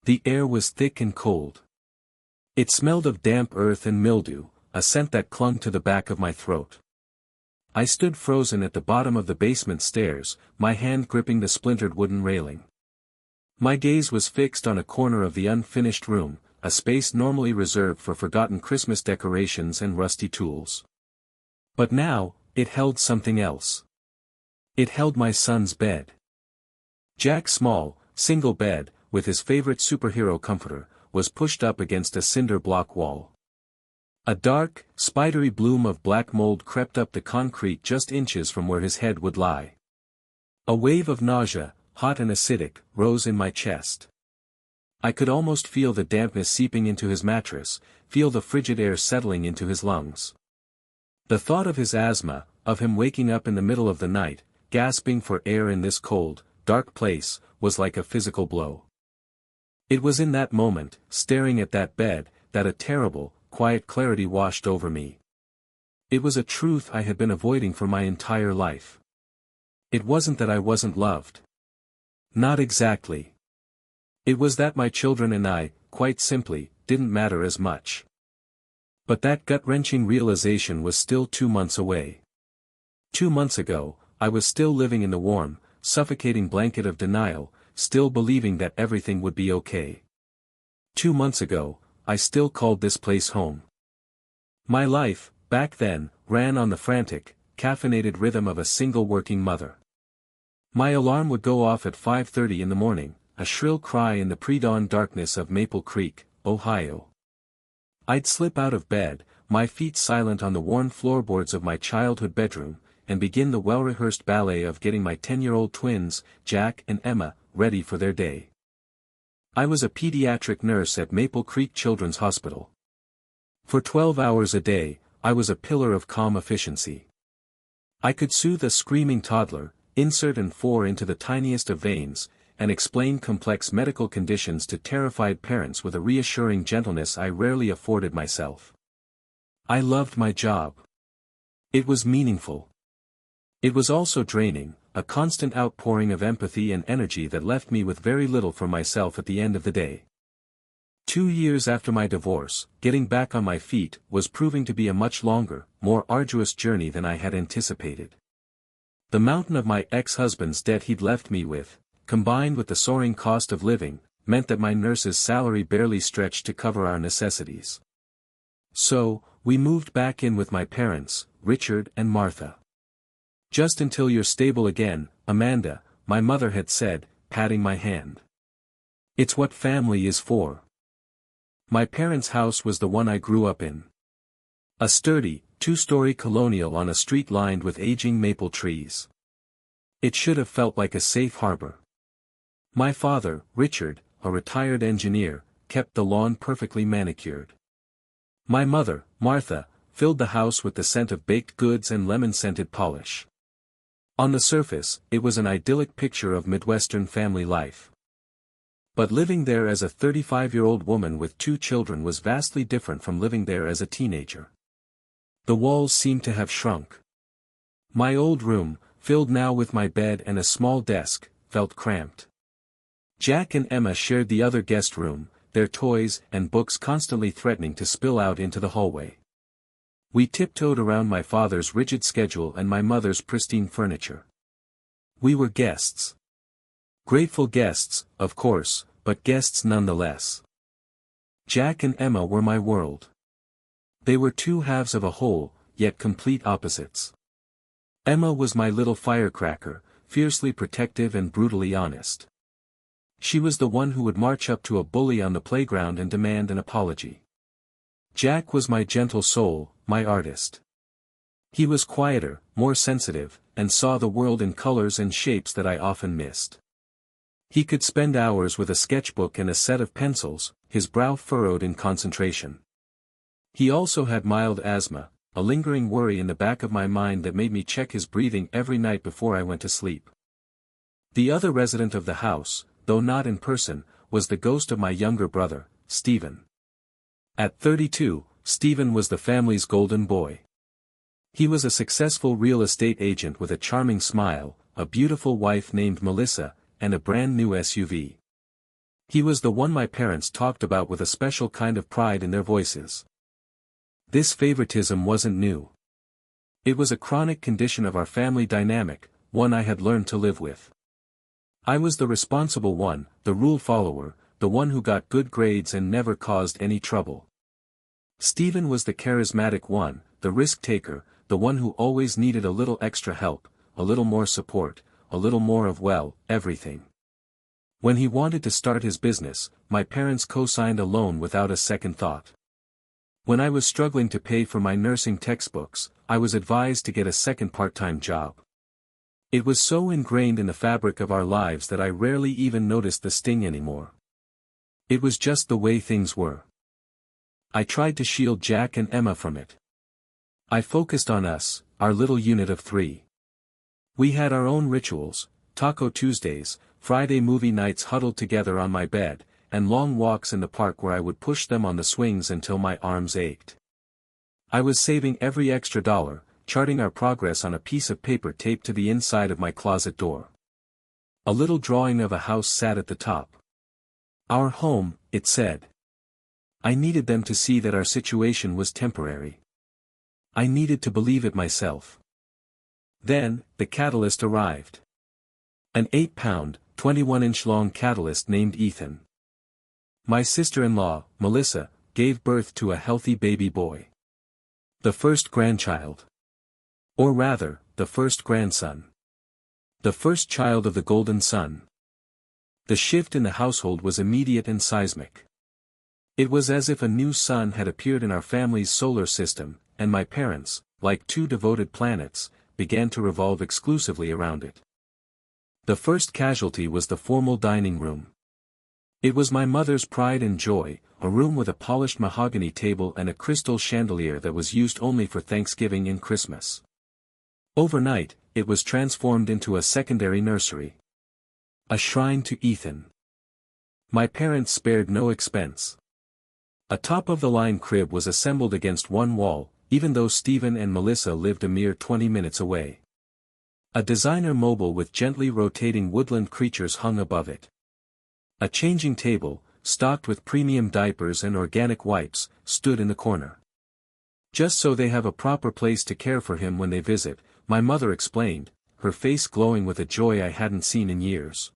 The air was thick and cold. It smelled of damp earth and mildew, a scent that clung to the back of my throat. I stood frozen at the bottom of the basement stairs, my hand gripping the splintered wooden railing. My gaze was fixed on a corner of the unfinished room, a space normally reserved for forgotten Christmas decorations and rusty tools. But now, it held something else. It held my son's bed. Jack's small, single bed, with his favorite superhero comforter, was pushed up against a cinder block wall. A dark, spidery bloom of black mold crept up the concrete just inches from where his head would lie. A wave of nausea, hot and acidic, rose in my chest. I could almost feel the dampness seeping into his mattress, feel the frigid air settling into his lungs. The thought of his asthma, of him waking up in the middle of the night, gasping for air in this cold, dark place, was like a physical blow. It was in that moment, staring at that bed, that a terrible, quiet clarity washed over me. It was a truth I had been avoiding for my entire life. It wasn't that I wasn't loved. Not exactly. It was that my children and I, quite simply, didn't matter as much. But that gut-wrenching realization was still 2 months away. 2 months ago, I was still living in the warm, suffocating blanket of denial, still believing that everything would be okay. 2 months ago, I still called this place home. My life, back then, ran on the frantic, caffeinated rhythm of a single working mother. My alarm would go off at 5:30 in the morning, a shrill cry in the pre-dawn darkness of Maple Creek, Ohio. I'd slip out of bed, my feet silent on the worn floorboards of my childhood bedroom, and begin the well-rehearsed ballet of getting my 10-year-old twins, Jack and Emma, ready for their day. I was a pediatric nurse at Maple Creek Children's Hospital. For 12 hours a day, I was a pillar of calm efficiency. I could soothe a screaming toddler, insert and pour into the tiniest of veins, and explain complex medical conditions to terrified parents with a reassuring gentleness I rarely afforded myself. I loved my job. It was meaningful. It was also draining, a constant outpouring of empathy and energy that left me with very little for myself at the end of the day. 2 years after my divorce, getting back on my feet was proving to be a much longer, more arduous journey than I had anticipated. The mountain of my ex-husband's debt he'd left me with, combined with the soaring cost of living, meant that my nurse's salary barely stretched to cover our necessities. So, we moved back in with my parents, Richard and Martha. "Just until you're stable again, Amanda," my mother had said, patting my hand. "It's what family is for." My parents' house was the one I grew up in. A sturdy, 2-story colonial on a street lined with aging maple trees. It should have felt like a safe harbor. My father, Richard, a retired engineer, kept the lawn perfectly manicured. My mother, Martha, filled the house with the scent of baked goods and lemon-scented polish. On the surface, it was an idyllic picture of Midwestern family life. But living there as a 35-year-old woman with 2 children was vastly different from living there as a teenager. The walls seemed to have shrunk. My old room, filled now with my bed and a small desk, felt cramped. Jack and Emma shared the other guest room, their toys and books constantly threatening to spill out into the hallway. We tiptoed around my father's rigid schedule and my mother's pristine furniture. We were guests. Grateful guests, of course, but guests nonetheless. Jack and Emma were my world. They were 2 halves of a whole, yet complete opposites. Emma was my little firecracker, fiercely protective and brutally honest. She was the one who would march up to a bully on the playground and demand an apology. Jack was my gentle soul, my artist. He was quieter, more sensitive, and saw the world in colors and shapes that I often missed. He could spend hours with a sketchbook and a set of pencils, his brow furrowed in concentration. He also had mild asthma, a lingering worry in the back of my mind that made me check his breathing every night before I went to sleep. The other resident of the house, though not in person, was the ghost of my younger brother, Stephen. At 32, Stephen was the family's golden boy. He was a successful real estate agent with a charming smile, a beautiful wife named Melissa, and a brand new SUV. He was the one my parents talked about with a special kind of pride in their voices. This favoritism wasn't new. It was a chronic condition of our family dynamic, one I had learned to live with. I was the responsible one, the rule follower, the one who got good grades and never caused any trouble. Stephen was the charismatic one, the risk-taker, the one who always needed a little extra help, a little more support, a little more of everything. When he wanted to start his business, my parents co-signed a loan without a second thought. When I was struggling to pay for my nursing textbooks, I was advised to get a second part-time job. It was so ingrained in the fabric of our lives that I rarely even noticed the sting anymore. It was just the way things were. I tried to shield Jack and Emma from it. I focused on us, our little unit of 3. We had our own rituals, Taco Tuesdays, Friday movie nights huddled together on my bed, and long walks in the park where I would push them on the swings until my arms ached. I was saving every extra dollar, charting our progress on a piece of paper taped to the inside of my closet door. A little drawing of a house sat at the top. Our home, it said. I needed them to see that our situation was temporary. I needed to believe it myself. Then, the catalyst arrived. An 8-pound, 21-inch long catalyst named Ethan. My sister-in-law, Melissa, gave birth to a healthy baby boy. The first grandchild. Or rather, the first grandson. The first child of the golden sun. The shift in the household was immediate and seismic. It was as if a new sun had appeared in our family's solar system, and my parents, like 2 devoted planets, began to revolve exclusively around it. The first casualty was the formal dining room. It was my mother's pride and joy, a room with a polished mahogany table and a crystal chandelier that was used only for Thanksgiving and Christmas. Overnight, it was transformed into a secondary nursery. A shrine to Ethan. My parents spared no expense. A top-of-the-line crib was assembled against one wall, even though Stephen and Melissa lived a mere 20 minutes away. A designer mobile with gently rotating woodland creatures hung above it. A changing table, stocked with premium diapers and organic wipes, stood in the corner. Just so they have a proper place to care for him when they visit, my mother explained, her face glowing with a joy I hadn't seen in years.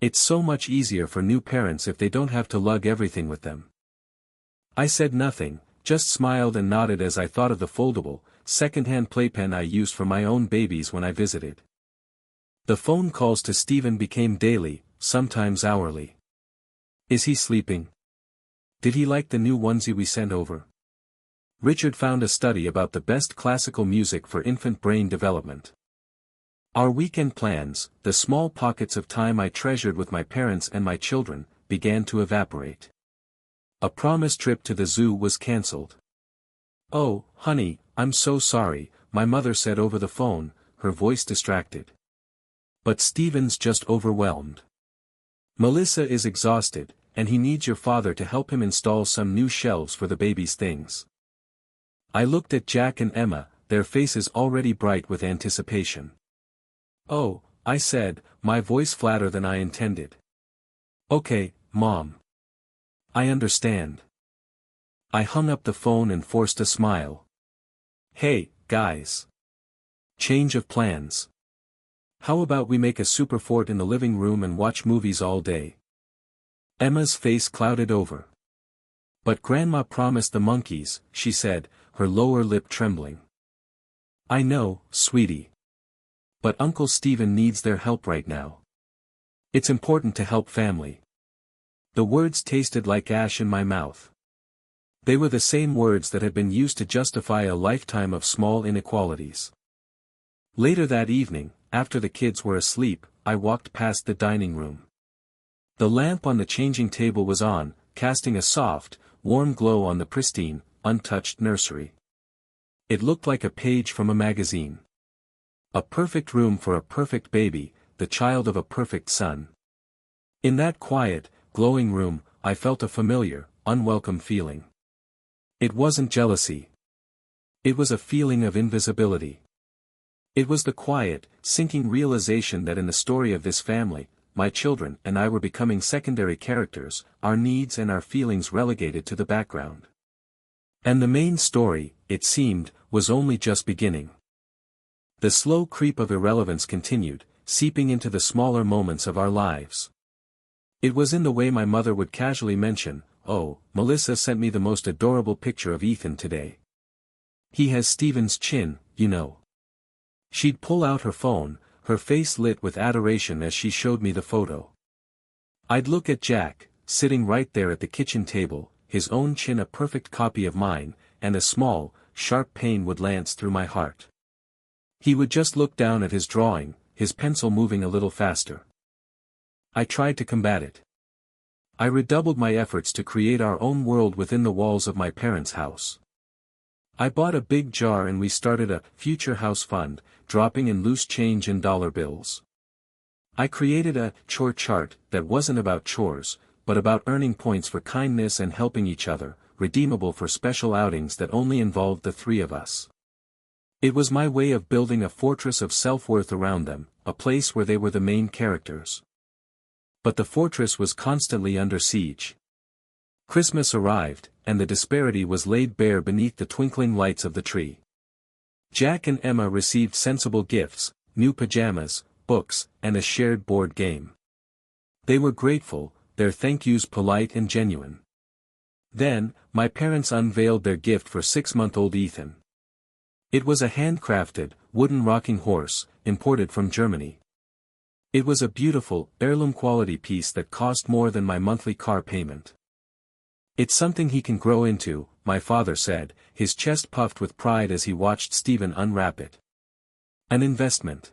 It's so much easier for new parents if they don't have to lug everything with them. I said nothing, just smiled and nodded as I thought of the foldable, second-hand playpen I used for my own babies when I visited. The phone calls to Stephen became daily, sometimes hourly. Is he sleeping? Did he like the new onesie we sent over? Richard found a study about the best classical music for infant brain development. Our weekend plans, the small pockets of time I treasured with my parents and my children, began to evaporate. A promised trip to the zoo was cancelled. "Oh, honey, I'm so sorry," my mother said over the phone, her voice distracted. "But Stephen's just overwhelmed. Melissa is exhausted, and he needs your father to help him install some new shelves for the baby's things." I looked at Jack and Emma, their faces already bright with anticipation. "Oh," I said, my voice flatter than I intended. "Okay, Mom. I understand." I hung up the phone and forced a smile. "Hey, guys. Change of plans. How about we make a super fort in the living room and watch movies all day?" Emma's face clouded over. "But Grandma promised the monkeys," she said, her lower lip trembling. "I know, sweetie. But Uncle Stephen needs their help right now. It's important to help family." The words tasted like ash in my mouth. They were the same words that had been used to justify a lifetime of small inequalities. Later that evening, after the kids were asleep, I walked past the dining room. The lamp on the changing table was on, casting a soft, warm glow on the pristine, untouched nursery. It looked like a page from a magazine. A perfect room for a perfect baby, the child of a perfect son. In that quiet, glowing room, I felt a familiar, unwelcome feeling. It wasn't jealousy. It was a feeling of invisibility. It was the quiet, sinking realization that in the story of this family, my children and I were becoming secondary characters, our needs and our feelings relegated to the background. And the main story, it seemed, was only just beginning. The slow creep of irrelevance continued, seeping into the smaller moments of our lives. It was in the way my mother would casually mention, "Oh, Melissa sent me the most adorable picture of Ethan today. He has Steven's chin, you know." She'd pull out her phone, her face lit with adoration as she showed me the photo. I'd look at Jack, sitting right there at the kitchen table, his own chin a perfect copy of mine, and a small, sharp pain would lance through my heart. He would just look down at his drawing, his pencil moving a little faster. I tried to combat it. I redoubled my efforts to create our own world within the walls of my parents' house. I bought a big jar and we started a future house fund, dropping in loose change and dollar bills. I created a chore chart that wasn't about chores, but about earning points for kindness and helping each other, redeemable for special outings that only involved the three of us. It was my way of building a fortress of self-worth around them, a place where they were the main characters. But the fortress was constantly under siege. Christmas arrived, and the disparity was laid bare beneath the twinkling lights of the tree. Jack and Emma received sensible gifts, new pajamas, books, and a shared board game. They were grateful, their thank yous polite and genuine. Then, my parents unveiled their gift for 6-month-old Ethan. It was a handcrafted, wooden rocking horse, imported from Germany. It was a beautiful, heirloom-quality piece that cost more than my monthly car payment. "It's something he can grow into," my father said, his chest puffed with pride as he watched Stephen unwrap it. "An investment."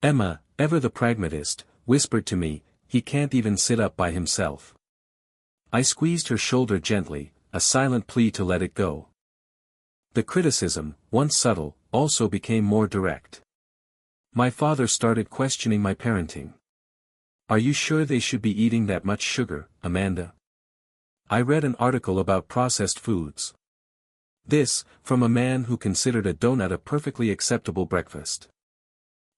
Emma, ever the pragmatist, whispered to me, "He can't even sit up by himself." I squeezed her shoulder gently, a silent plea to let it go. The criticism, once subtle, also became more direct. My father started questioning my parenting. "Are you sure they should be eating that much sugar, Amanda?" I read an article about processed foods. This, from a man who considered a donut a perfectly acceptable breakfast.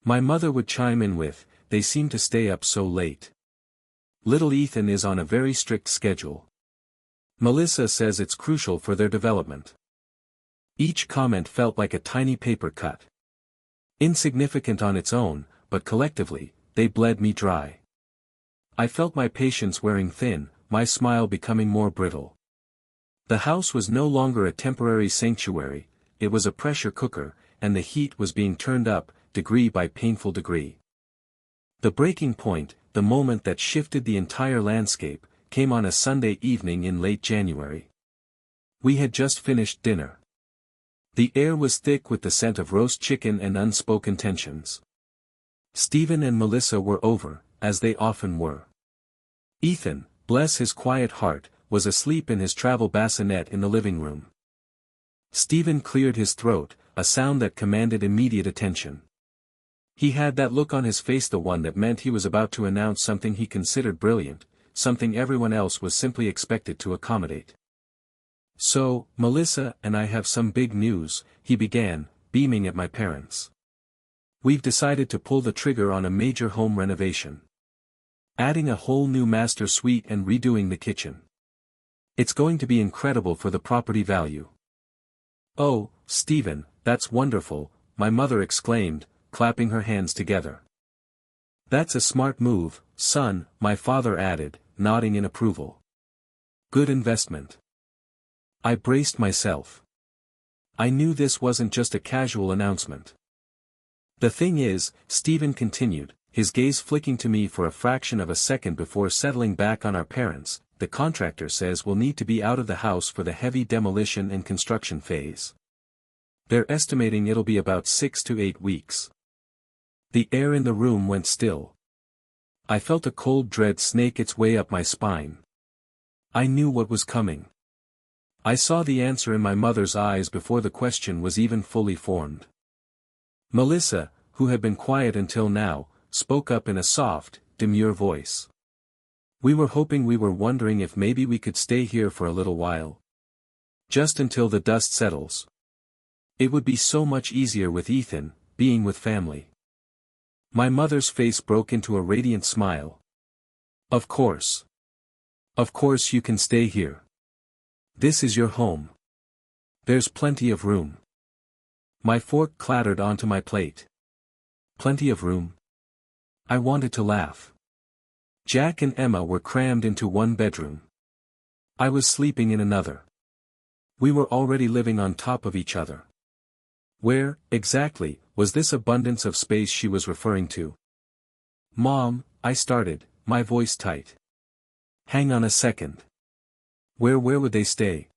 My mother would chime in with, "They seem to stay up so late. Little Ethan is on a very strict schedule. Melissa says it's crucial for their development." Each comment felt like a tiny paper cut. Insignificant on its own, but collectively, they bled me dry. I felt my patience wearing thin, my smile becoming more brittle. The house was no longer a temporary sanctuary, it was a pressure cooker, and the heat was being turned up, degree by painful degree. The breaking point, the moment that shifted the entire landscape, came on a Sunday evening in late January. We had just finished dinner. The air was thick with the scent of roast chicken and unspoken tensions. Stephen and Melissa were over, as they often were. Ethan, bless his quiet heart, was asleep in his travel bassinet in the living room. Stephen cleared his throat, a sound that commanded immediate attention. He had that look on his face, the one that meant he was about to announce something he considered brilliant, something everyone else was simply expected to accommodate. "So, Melissa and I have some big news," he began, beaming at my parents. "We've decided to pull the trigger on a major home renovation. Adding a whole new master suite and redoing the kitchen. It's going to be incredible for the property value." "Oh, Stephen, that's wonderful," my mother exclaimed, clapping her hands together. "That's a smart move, son," my father added, nodding in approval. "Good investment." I braced myself. I knew this wasn't just a casual announcement. "The thing is," Stephen continued, his gaze flicking to me for a fraction of a second before settling back on our parents, "the contractor says we'll need to be out of the house for the heavy demolition and construction phase. They're estimating it'll be about 6 to 8 weeks. The air in the room went still. I felt a cold dread snake its way up my spine. I knew what was coming. I saw the answer in my mother's eyes before the question was even fully formed. Melissa, who had been quiet until now, spoke up in a soft, demure voice. "We were hoping, we were wondering if maybe we could stay here for a little while. Just until the dust settles. It would be so much easier with Ethan, being with family." My mother's face broke into a radiant smile. Of course. Of course you can stay here. This is your home. There's plenty of room. My fork clattered onto my plate. Plenty of room? I wanted to laugh. Jack and Emma were crammed into one bedroom. I was sleeping in another. We were already living on top of each other. Where, exactly, was this abundance of space she was referring to? Mom, I started, my voice tight. Hang on a second. Where would they stay?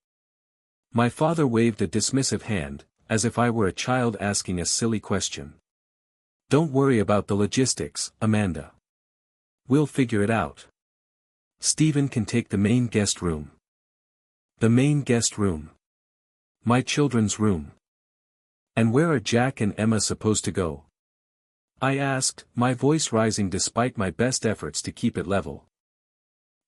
My father waved a dismissive hand, as if I were a child asking a silly question. Don't worry about the logistics, Amanda. We'll figure it out. Stephen can take the main guest room. The main guest room. My children's room. And where are Jack and Emma supposed to go? I asked, my voice rising despite my best efforts to keep it level.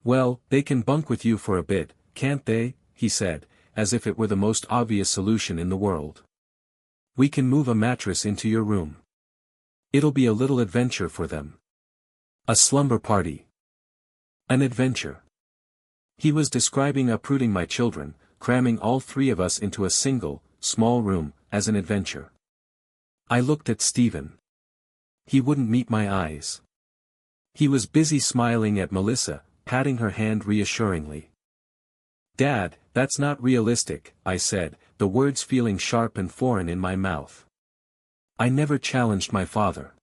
Well, they can bunk with you for a bit, can't they? He said, as if it were the most obvious solution in the world. We can move a mattress into your room. It'll be a little adventure for them. A slumber party. An adventure. He was describing uprooting my children, cramming all three of us into a single, small room, as an adventure. I looked at Stephen. He wouldn't meet my eyes. He was busy smiling at Melissa, patting her hand reassuringly. Dad, that's not realistic, I said, the words feeling sharp and foreign in my mouth. I never challenged my father.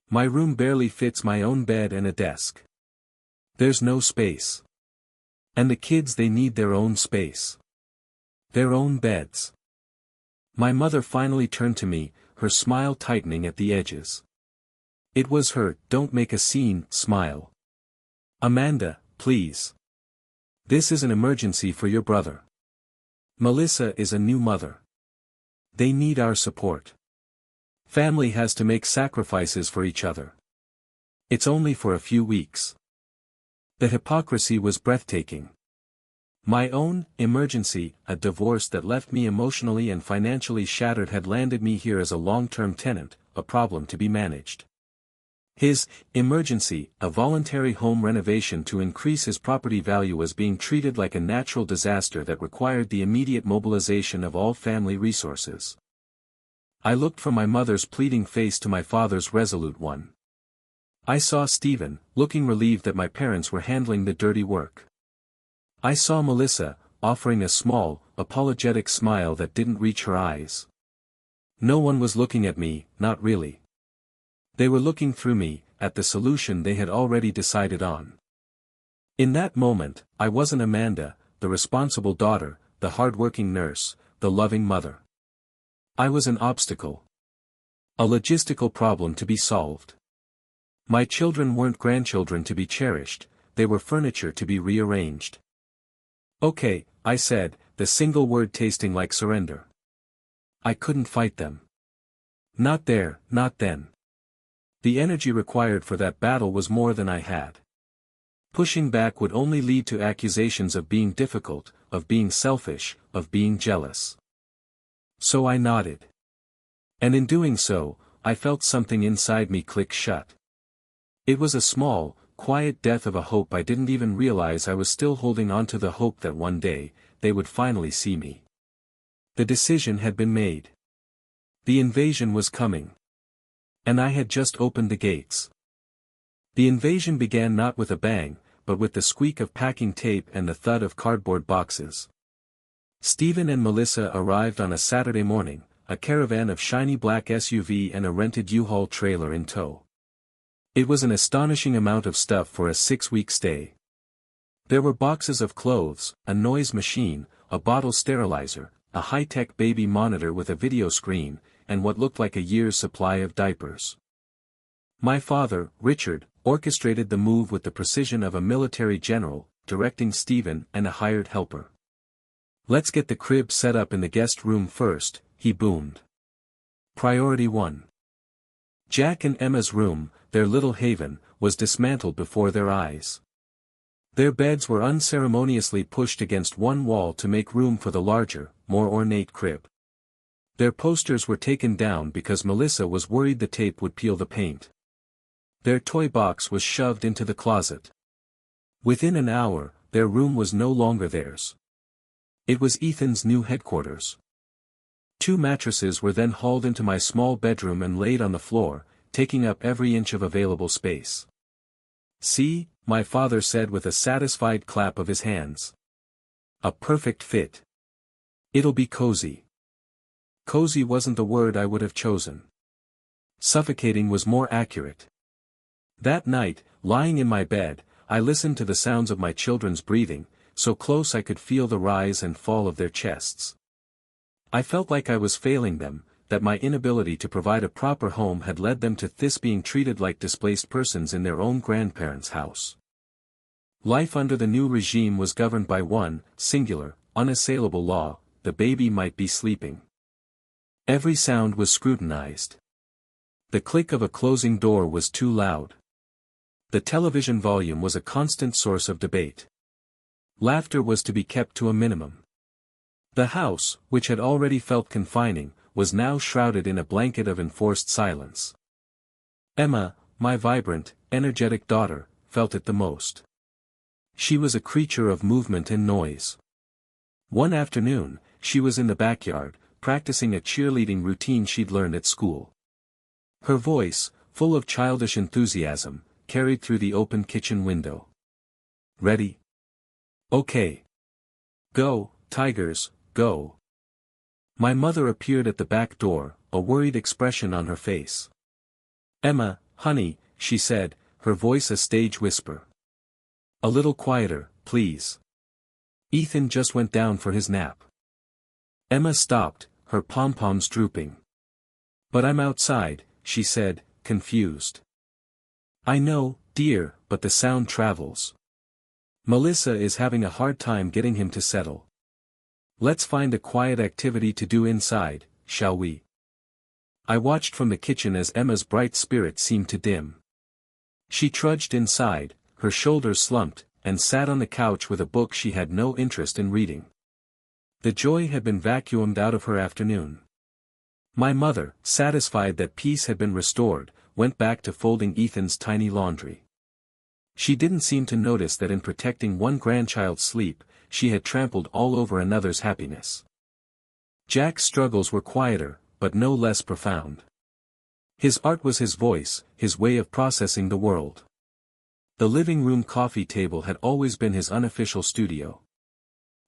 My room barely fits my own bed and a desk. There's no space. And the kids, they need their own space. Their own beds. My mother finally turned to me, her smile tightening at the edges. It was her "don't make a scene" smile. Amanda, please. This is an emergency for your brother. Melissa is a new mother. They need our support. Family has to make sacrifices for each other. It's only for a few weeks. The hypocrisy was breathtaking. My own emergency, a divorce that left me emotionally and financially shattered, had landed me here as a long-term tenant, a problem to be managed. His emergency, a voluntary home renovation to increase his property value, was being treated like a natural disaster that required the immediate mobilization of all family resources. I looked from my mother's pleading face to my father's resolute one. I saw Stephen, looking relieved that my parents were handling the dirty work. I saw Melissa, offering a small, apologetic smile that didn't reach her eyes. No one was looking at me, not really. They were looking through me, at the solution they had already decided on. In that moment, I wasn't Amanda, the responsible daughter, the hard-working nurse, the loving mother. I was an obstacle. A logistical problem to be solved. My children weren't grandchildren to be cherished, they were furniture to be rearranged. Okay, I said, the single word tasting like surrender. I couldn't fight them. Not there, not then. The energy required for that battle was more than I had. Pushing back would only lead to accusations of being difficult, of being selfish, of being jealous. So I nodded. And in doing so, I felt something inside me click shut. It was a small, quiet death of a hope. I didn't even realize I was still holding on to the hope that one day, they would finally see me. The decision had been made. The invasion was coming. And I had just opened the gates. The invasion began not with a bang, but with the squeak of packing tape and the thud of cardboard boxes. Stephen and Melissa arrived on a Saturday morning, a caravan of shiny black SUV and a rented U-Haul trailer in tow. It was an astonishing amount of stuff for a 6-week stay. There were boxes of clothes, a noise machine, a bottle sterilizer, a high-tech baby monitor with a video screen, and what looked like a year's supply of diapers. My father, Richard, orchestrated the move with the precision of a military general, directing Stephen and a hired helper. Let's get the crib set up in the guest room first, he boomed. Priority 1. Jack and Emma's room, their little haven, was dismantled before their eyes. Their beds were unceremoniously pushed against one wall to make room for the larger, more ornate crib. Their posters were taken down because Melissa was worried the tape would peel the paint. Their toy box was shoved into the closet. Within an hour, their room was no longer theirs. It was Ethan's new headquarters. 2 mattresses were then hauled into my small bedroom and laid on the floor, taking up every inch of available space. "See," my father said with a satisfied clap of his hands. "A perfect fit. It'll be cozy." Cozy wasn't the word I would have chosen. Suffocating was more accurate. That night, lying in my bed, I listened to the sounds of my children's breathing, so close I could feel the rise and fall of their chests. I felt like I was failing them, that my inability to provide a proper home had led them to being treated like displaced persons in their own grandparents' house. Life under the new regime was governed by one, singular, unassailable law: the baby might be sleeping. Every sound was scrutinized. The click of a closing door was too loud. The television volume was a constant source of debate. Laughter was to be kept to a minimum. The house, which had already felt confining, was now shrouded in a blanket of enforced silence. Emma, my vibrant, energetic daughter, felt it the most. She was a creature of movement and noise. One afternoon, she was in the backyard, practicing a cheerleading routine she'd learned at school. Her voice, full of childish enthusiasm, carried through the open kitchen window. "Ready? Okay. Go, Tigers, go." My mother appeared at the back door, a worried expression on her face. "Emma, honey," she said, her voice a stage whisper. "A little quieter, please. Ethan just went down for his nap." Emma stopped, her pom-poms drooping. "But I'm outside," she said, confused. "I know, dear, but the sound travels. Melissa is having a hard time getting him to settle. Let's find a quiet activity to do inside, shall we?" I watched from the kitchen as Emma's bright spirit seemed to dim. She trudged inside, her shoulders slumped, and sat on the couch with a book she had no interest in reading. The joy had been vacuumed out of her afternoon. My mother, satisfied that peace had been restored, went back to folding Ethan's tiny laundry. She didn't seem to notice that in protecting one grandchild's sleep, she had trampled all over another's happiness. Jack's struggles were quieter, but no less profound. His art was his voice, his way of processing the world. The living room coffee table had always been his unofficial studio.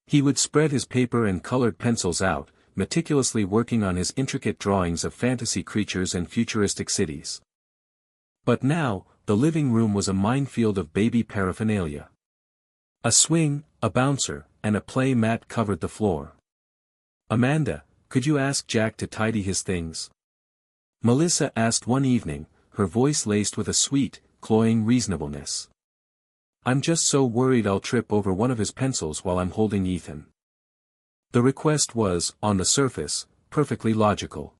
He would spread his paper and colored pencils out, meticulously working on his intricate drawings of fantasy creatures and futuristic cities. But now, the living room was a minefield of baby paraphernalia. A swing, a bouncer, and a play mat covered the floor. "Amanda, could you ask Jack to tidy his things?" Melissa asked one evening, her voice laced with a sweet, cloying reasonableness. "I'm just so worried I'll trip over one of his pencils while I'm holding Ethan." The request was, on the surface, perfectly logical.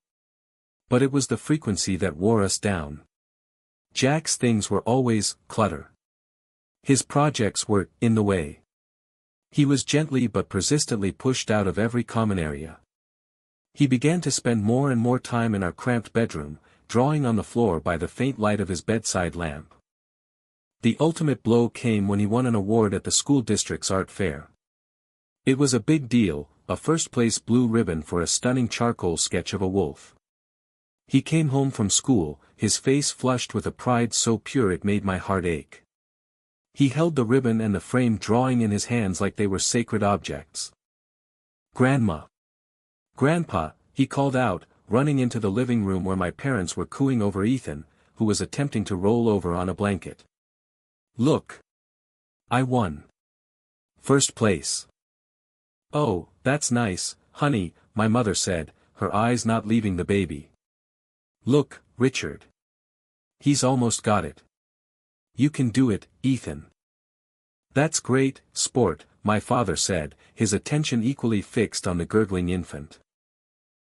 But it was the frequency that wore us down. Jack's things were always clutter. His projects were in the way. He was gently but persistently pushed out of every common area. He began to spend more and more time in our cramped bedroom, drawing on the floor by the faint light of his bedside lamp. The ultimate blow came when he won an award at the school district's art fair. It was a big deal, a first-place blue ribbon for a stunning charcoal sketch of a wolf. He came home from school, his face flushed with a pride so pure it made my heart ache. He held the ribbon and the frame drawing in his hands like they were sacred objects. "Grandma! Grandpa!" he called out, running into the living room where my parents were cooing over Ethan, who was attempting to roll over on a blanket. "Look! I won! First place!" "Oh, that's nice, honey," my mother said, her eyes not leaving the baby. "Look, Richard. He's almost got it. You can do it, Ethan." "That's great, sport," my father said, his attention equally fixed on the gurgling infant.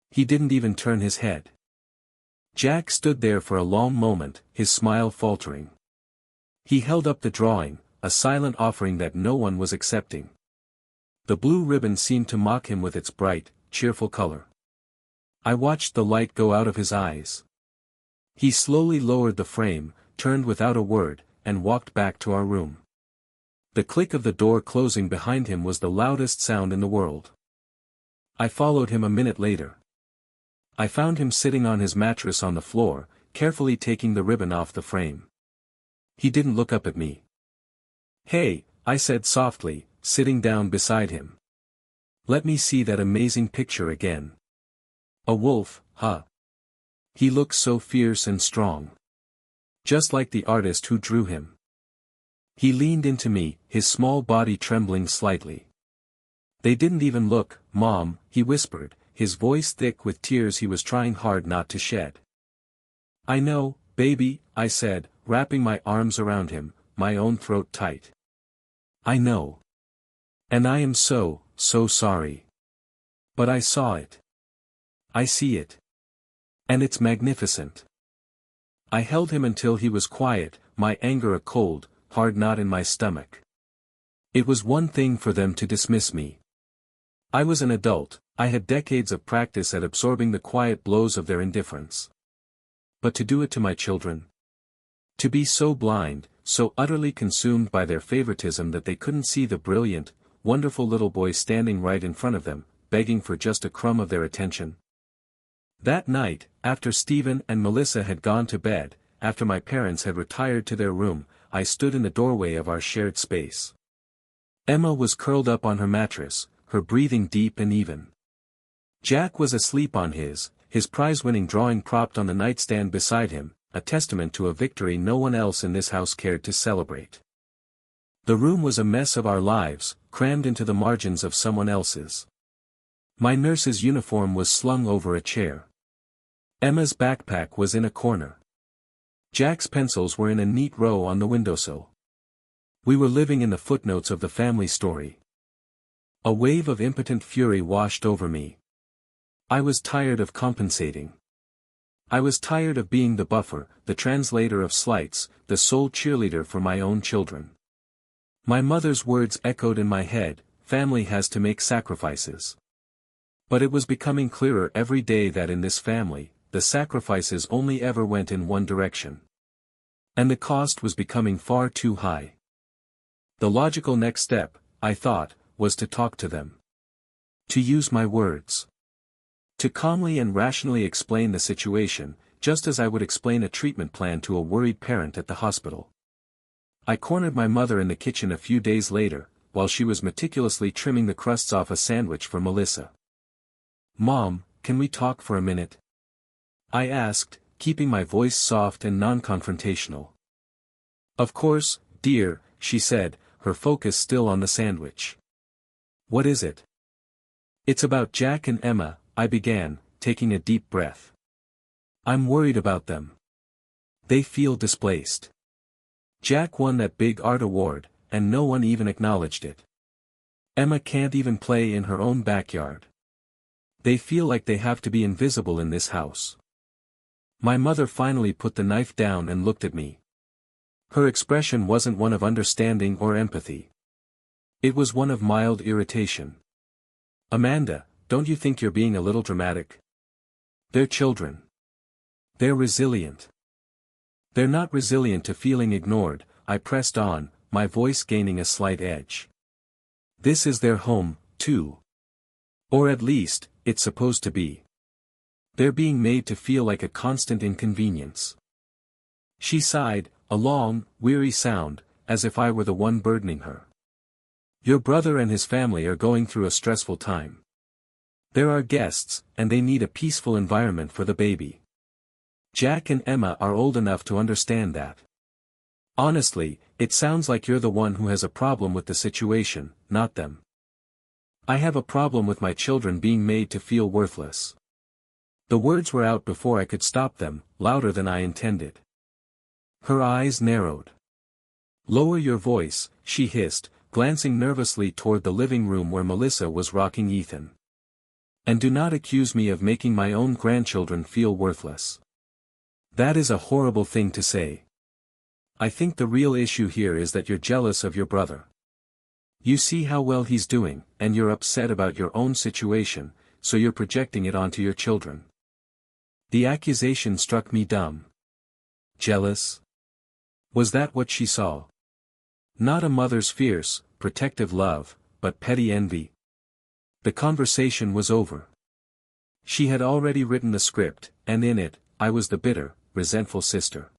He didn't even turn his head. Jack stood there for a long moment, his smile faltering. He held up the drawing, a silent offering that no one was accepting. The blue ribbon seemed to mock him with its bright, cheerful color. I watched the light go out of his eyes. He slowly lowered the frame, turned without a word, and walked back to our room. The click of the door closing behind him was the loudest sound in the world. I followed him a minute later. I found him sitting on his mattress on the floor, carefully taking the ribbon off the frame. He didn't look up at me. "Hey," I said softly, sitting down beside him. "Let me see that amazing picture again." "A wolf, huh?" He looked so fierce and strong. Just like the artist who drew him. He leaned into me, his small body trembling slightly. "They didn't even look, Mom," he whispered, his voice thick with tears he was trying hard not to shed. "I know, baby," I said, wrapping my arms around him, my own throat tight. "I know. And I am so, so sorry. But I saw it. I see it. And it's magnificent." I held him until he was quiet, my anger a cold, hard knot in my stomach. It was one thing for them to dismiss me. I was an adult, I had decades of practice at absorbing the quiet blows of their indifference. But to do it to my children? To be so blind, so utterly consumed by their favoritism that they couldn't see the brilliant, wonderful little boy standing right in front of them, begging for just a crumb of their attention. That night, after Stephen and Melissa had gone to bed, after my parents had retired to their room, I stood in the doorway of our shared space. Emma was curled up on her mattress, her breathing deep and even. Jack was asleep on his prize-winning drawing propped on the nightstand beside him, a testament to a victory no one else in this house cared to celebrate. The room was a mess of our lives, crammed into the margins of someone else's. My nurse's uniform was slung over a chair. Emma's backpack was in a corner. Jack's pencils were in a neat row on the windowsill. We were living in the footnotes of the family story. A wave of impotent fury washed over me. I was tired of compensating. I was tired of being the buffer, the translator of slights, the sole cheerleader for my own children. My mother's words echoed in my head, "Family has to make sacrifices." But it was becoming clearer every day that in this family, the sacrifices only ever went in one direction. And the cost was becoming far too high. The logical next step, I thought, was to talk to them. To use my words. To calmly and rationally explain the situation, just as I would explain a treatment plan to a worried parent at the hospital. I cornered my mother in the kitchen a few days later, while she was meticulously trimming the crusts off a sandwich for Melissa. "Mom, can we talk for a minute?" I asked, keeping my voice soft and non-confrontational. "Of course, dear," she said, her focus still on the sandwich. "What is it?" "It's about Jack and Emma," I began, taking a deep breath. "I'm worried about them. They feel displaced. Jack won that big art award, and no one even acknowledged it. Emma can't even play in her own backyard. They feel like they have to be invisible in this house." My mother finally put the knife down and looked at me. Her expression wasn't one of understanding or empathy. It was one of mild irritation. "Amanda, don't you think you're being a little dramatic? They're children. They're resilient." "They're not resilient to feeling ignored," I pressed on, my voice gaining a slight edge. "This is their home, too. Or at least, it's supposed to be. They're being made to feel like a constant inconvenience." She sighed, a long, weary sound, as if I were the one burdening her. "Your brother and his family are going through a stressful time. There are guests, and they need a peaceful environment for the baby. Jack and Emma are old enough to understand that. Honestly, it sounds like you're the one who has a problem with the situation, not them. I have a problem with my children being made to feel worthless." The words were out before I could stop them, louder than I intended. Her eyes narrowed. "Lower your voice," she hissed, glancing nervously toward the living room where Melissa was rocking Ethan. "And do not accuse me of making my own grandchildren feel worthless. That is a horrible thing to say. I think the real issue here is that you're jealous of your brother. You see how well he's doing, and you're upset about your own situation, so you're projecting it onto your children." The accusation struck me dumb. Jealous? Was that what she saw? Not a mother's fierce, protective love, but petty envy. The conversation was over. She had already written the script, and in it, I was the bitter, resentful sister.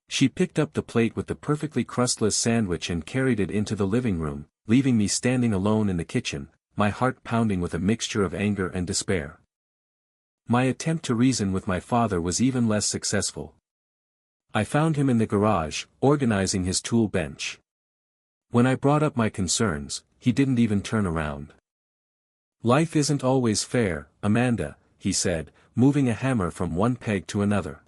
She picked up the plate with the perfectly crustless sandwich and carried it into the living room, leaving me standing alone in the kitchen, my heart pounding with a mixture of anger and despair. My attempt to reason with my father was even less successful. I found him in the garage, organizing his tool bench. When I brought up my concerns, he didn't even turn around. "Life isn't always fair, Amanda," he said, moving a hammer from one peg to another.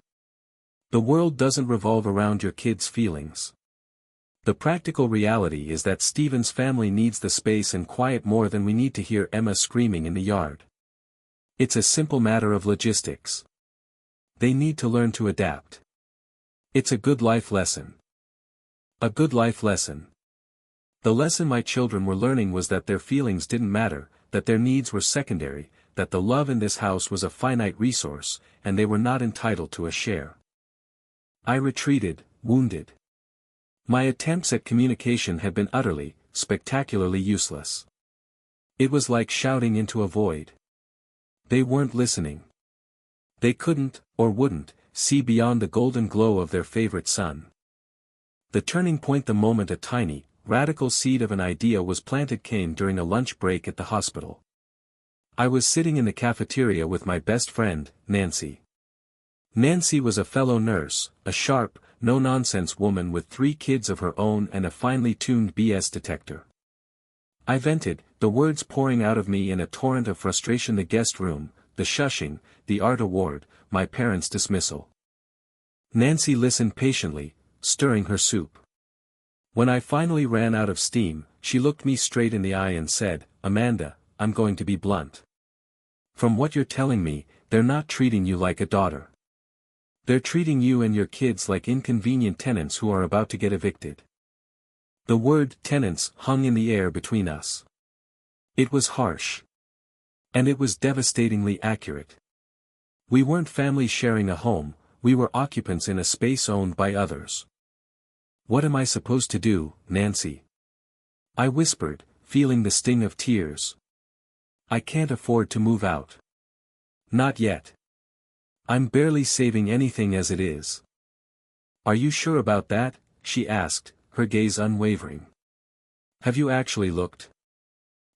"The world doesn't revolve around your kids' feelings. The practical reality is that Stephen's family needs the space and quiet more than we need to hear Emma screaming in the yard. It's a simple matter of logistics. They need to learn to adapt. It's a good life lesson." A good life lesson. The lesson my children were learning was that their feelings didn't matter, that their needs were secondary, that the love in this house was a finite resource, and they were not entitled to a share. I retreated, wounded. My attempts at communication had been utterly, spectacularly useless. It was like shouting into a void. They weren't listening. They couldn't, or wouldn't, see beyond the golden glow of their favorite son. The turning point, the moment a tiny, radical seed of an idea was planted, came during a lunch break at the hospital. I was sitting in the cafeteria with my best friend, Nancy. Nancy was a fellow nurse, a sharp, no-nonsense woman with 3 kids of her own and a finely tuned BS detector. I vented, the words pouring out of me in a torrent of frustration: the guest room, the shushing, the art award, my parents' dismissal. Nancy listened patiently, stirring her soup. When I finally ran out of steam, she looked me straight in the eye and said, "Amanda, I'm going to be blunt. From what you're telling me, they're not treating you like a daughter. They're treating you and your kids like inconvenient tenants who are about to get evicted." The word tenants hung in the air between us. It was harsh. And it was devastatingly accurate. We weren't family sharing a home, we were occupants in a space owned by others. "What am I supposed to do, Nancy?" I whispered, feeling the sting of tears. "I can't afford to move out. Not yet. I'm barely saving anything as it is." "Are you sure about that?" she asked, her gaze unwavering. "Have you actually looked?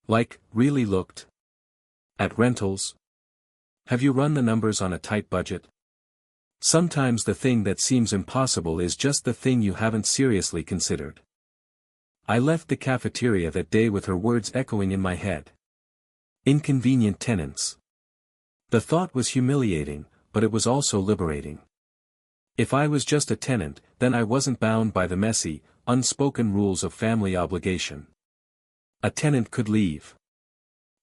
Like, really looked? At rentals? Have you run the numbers on a tight budget? Sometimes the thing that seems impossible is just the thing you haven't seriously considered." I left the cafeteria that day with her words echoing in my head. Inconvenient tenants. The thought was humiliating, but it was also liberating. If I was just a tenant, then I wasn't bound by the messy, unspoken rules of family obligation. A tenant could leave.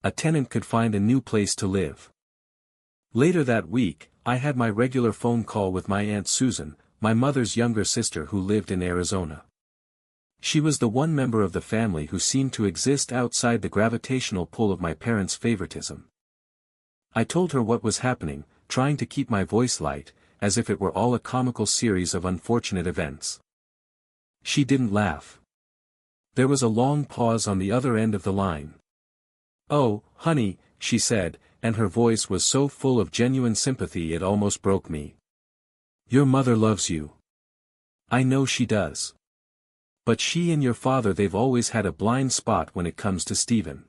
A tenant could find a new place to live. Later that week, I had my regular phone call with my Aunt Susan, my mother's younger sister who lived in Arizona. She was the one member of the family who seemed to exist outside the gravitational pull of my parents' favoritism. I told her what was happening, trying to keep my voice light, as if it were all a comical series of unfortunate events. She didn't laugh. There was a long pause on the other end of the line. "Oh, honey," she said, and her voice was so full of genuine sympathy it almost broke me. "Your mother loves you. I know she does. But she and your father, they've always had a blind spot when it comes to Stephen.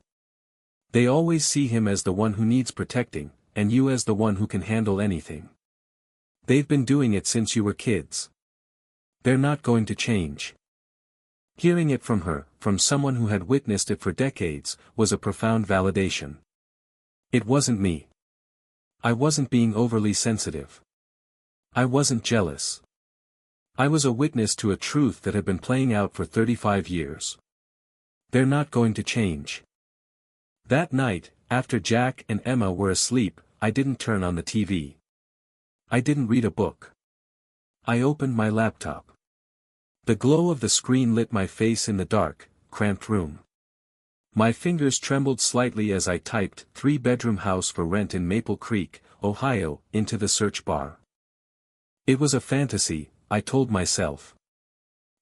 They always see him as the one who needs protecting, and you as the one who can handle anything. They've been doing it since you were kids. They're not going to change." Hearing it from her, from someone who had witnessed it for decades, was a profound validation. It wasn't me. I wasn't being overly sensitive. I wasn't jealous. I was a witness to a truth that had been playing out for 35 years. They're not going to change. That night, after Jack and Emma were asleep, I didn't turn on the TV. I didn't read a book. I opened my laptop. The glow of the screen lit my face in the dark, cramped room. My fingers trembled slightly as I typed 3-bedroom house for rent in Maple Creek, Ohio, into the search bar. It was a fantasy, I told myself.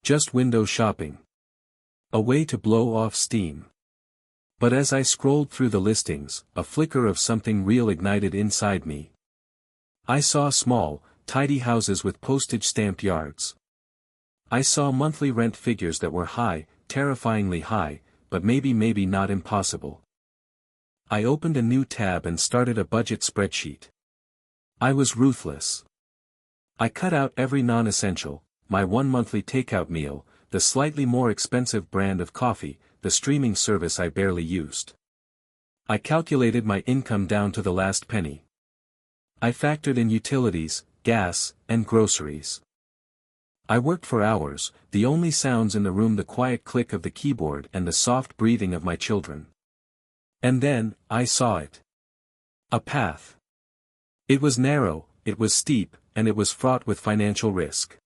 Just window shopping. A way to blow off steam. But as I scrolled through the listings, a flicker of something real ignited inside me. I saw small, tidy houses with postage-stamped yards. I saw monthly rent figures that were high, terrifyingly high, but maybe not impossible. I opened a new tab and started a budget spreadsheet. I was ruthless. I cut out every non-essential, my one monthly takeout meal, the slightly more expensive brand of coffee, the streaming service I barely used. I calculated my income down to the last penny. I factored in utilities, gas, and groceries. I worked for hours, the only sounds in the room the quiet click of the keyboard and the soft breathing of my children. And then, I saw it. A path. It was narrow, it was steep, and it was fraught with financial risk.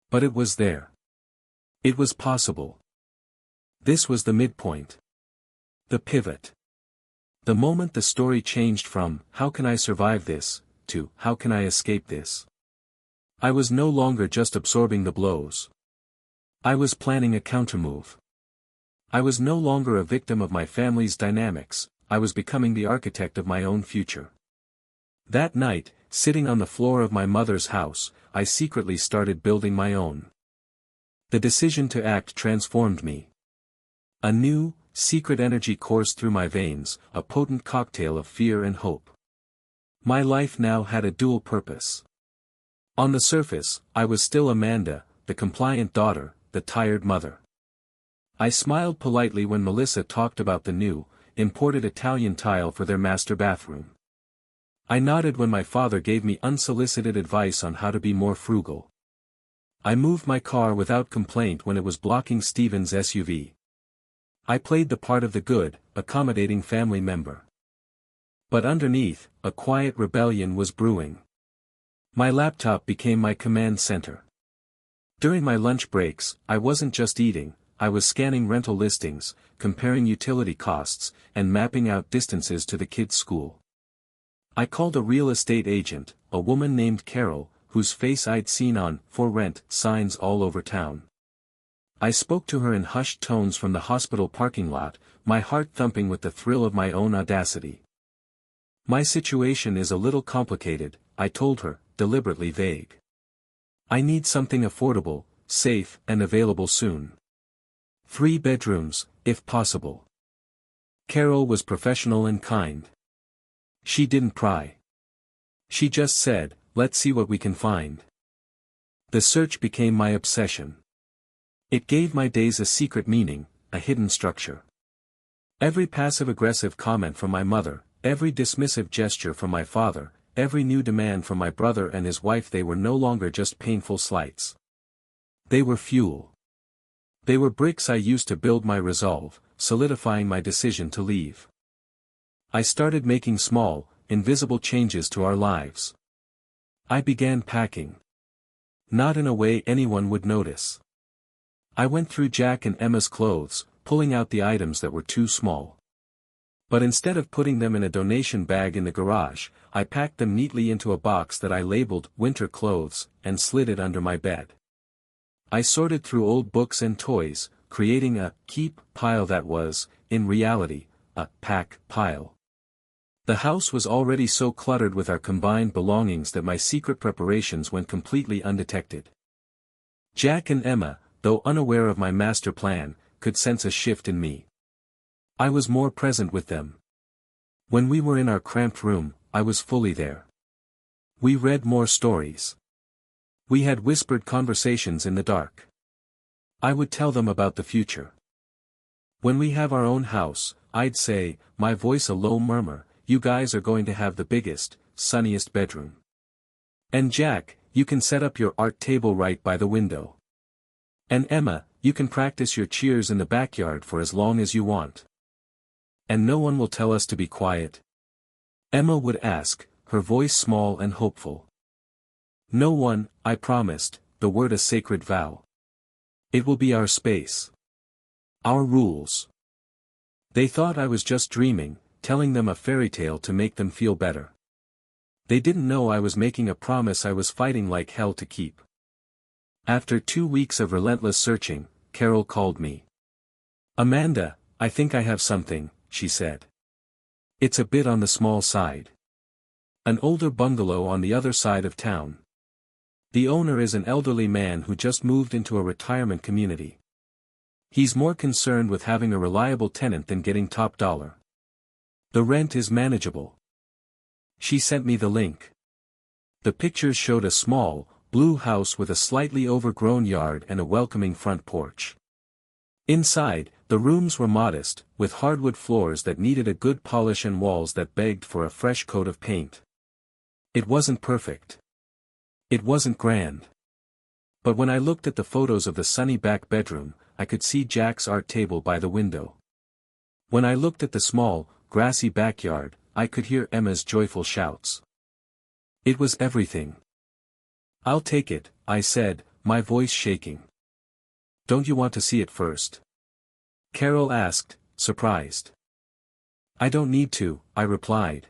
But it was there. It was possible. This was the midpoint. The pivot. The moment the story changed from, how can I survive this, to, how can I escape this? I was no longer just absorbing the blows. I was planning a countermove. I was no longer a victim of my family's dynamics, I was becoming the architect of my own future. That night, sitting on the floor of my mother's house, I secretly started building my own. The decision to act transformed me. A new, secret energy coursed through my veins, a potent cocktail of fear and hope. My life now had a dual purpose. On the surface, I was still Amanda, the compliant daughter, the tired mother. I smiled politely when Melissa talked about the new, imported Italian tile for their master bathroom. I nodded when my father gave me unsolicited advice on how to be more frugal. I moved my car without complaint when it was blocking Steven's SUV. I played the part of the good, accommodating family member. But underneath, a quiet rebellion was brewing. My laptop became my command center. During my lunch breaks, I wasn't just eating, I was scanning rental listings, comparing utility costs, and mapping out distances to the kids' school. I called a real estate agent, a woman named Carol, whose face I'd seen on "For Rent" signs all over town. I spoke to her in hushed tones from the hospital parking lot, my heart thumping with the thrill of my own audacity. My situation is a little complicated, I told her, deliberately vague. I need something affordable, safe, and available soon. 3 bedrooms, if possible. Carol was professional and kind. She didn't pry. She just said, let's see what we can find. The search became my obsession. It gave my days a secret meaning, a hidden structure. Every passive-aggressive comment from my mother, every dismissive gesture from my father, every new demand from my brother and his wife, they were no longer just painful slights. They were fuel. They were bricks I used to build my resolve, solidifying my decision to leave. I started making small, invisible changes to our lives. I began packing. Not in a way anyone would notice. I went through Jack and Emma's clothes, pulling out the items that were too small. But instead of putting them in a donation bag in the garage, I packed them neatly into a box that I labeled "winter clothes" and slid it under my bed. I sorted through old books and toys, creating a keep pile that was, in reality, a pack pile. The house was already so cluttered with our combined belongings that my secret preparations went completely undetected. Jack and Emma, though unaware of my master plan, could sense a shift in me. I was more present with them. When we were in our cramped room, I was fully there. We read more stories. We had whispered conversations in the dark. I would tell them about the future. When we have our own house, I'd say, my voice a low murmur, you guys are going to have the biggest, sunniest bedroom. And Jack, you can set up your art table right by the window. And Emma, you can practice your cheers in the backyard for as long as you want. And no one will tell us to be quiet? Emma would ask, her voice small and hopeful. No one, I promised, the word a sacred vow. It will be our space. Our rules. They thought I was just dreaming, telling them a fairy tale to make them feel better. They didn't know I was making a promise I was fighting like hell to keep. After 2 weeks of relentless searching, Carol called me. "Amanda, I think I have something," she said. "It's a bit on the small side. An older bungalow on the other side of town. The owner is an elderly man who just moved into a retirement community. He's more concerned with having a reliable tenant than getting top dollar. The rent is manageable." She sent me the link. The pictures showed a small, blue house with a slightly overgrown yard and a welcoming front porch. Inside, the rooms were modest, with hardwood floors that needed a good polish and walls that begged for a fresh coat of paint. It wasn't perfect. It wasn't grand. But when I looked at the photos of the sunny back bedroom, I could see Jack's art table by the window. When I looked at the small, grassy backyard, I could hear Emma's joyful shouts. It was everything. "I'll take it," I said, my voice shaking. "Don't you want to see it first?" Carol asked, surprised. "I don't need to," I replied.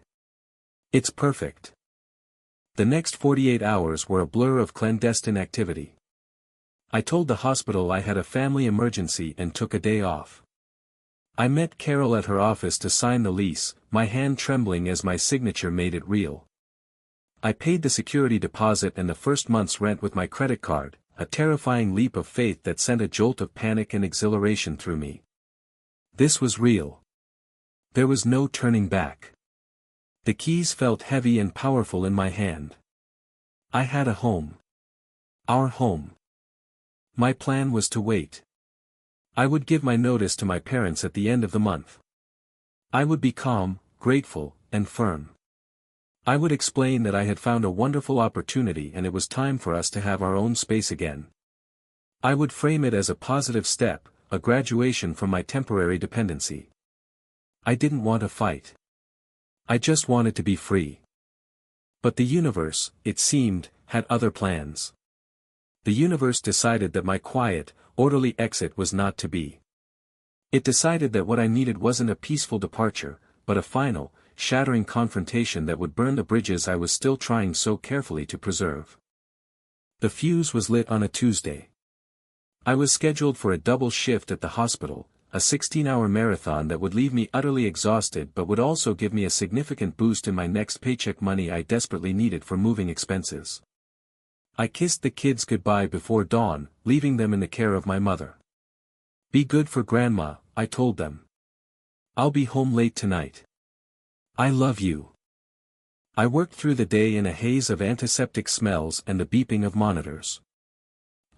"It's perfect." The next 48 hours were a blur of clandestine activity. I told the hospital I had a family emergency and took a day off. I met Carol at her office to sign the lease, my hand trembling as my signature made it real. I paid the security deposit and the first month's rent with my credit card, a terrifying leap of faith that sent a jolt of panic and exhilaration through me. This was real. There was no turning back. The keys felt heavy and powerful in my hand. I had a home. Our home. My plan was to wait. I would give my notice to my parents at the end of the month. I would be calm, grateful, and firm. I would explain that I had found a wonderful opportunity and it was time for us to have our own space again. I would frame it as a positive step, a graduation from my temporary dependency. I didn't want to fight. I just wanted to be free. But the universe, it seemed, had other plans. The universe decided that my quiet, orderly exit was not to be. It decided that what I needed wasn't a peaceful departure, but a final, shattering confrontation that would burn the bridges I was still trying so carefully to preserve. The fuse was lit on a Tuesday. I was scheduled for a double shift at the hospital, a 16-hour marathon that would leave me utterly exhausted but would also give me a significant boost in my next paycheck, money I desperately needed for moving expenses. I kissed the kids goodbye before dawn, leaving them in the care of my mother. "Be good for Grandma," I told them. "I'll be home late tonight. I love you." I worked through the day in a haze of antiseptic smells and the beeping of monitors.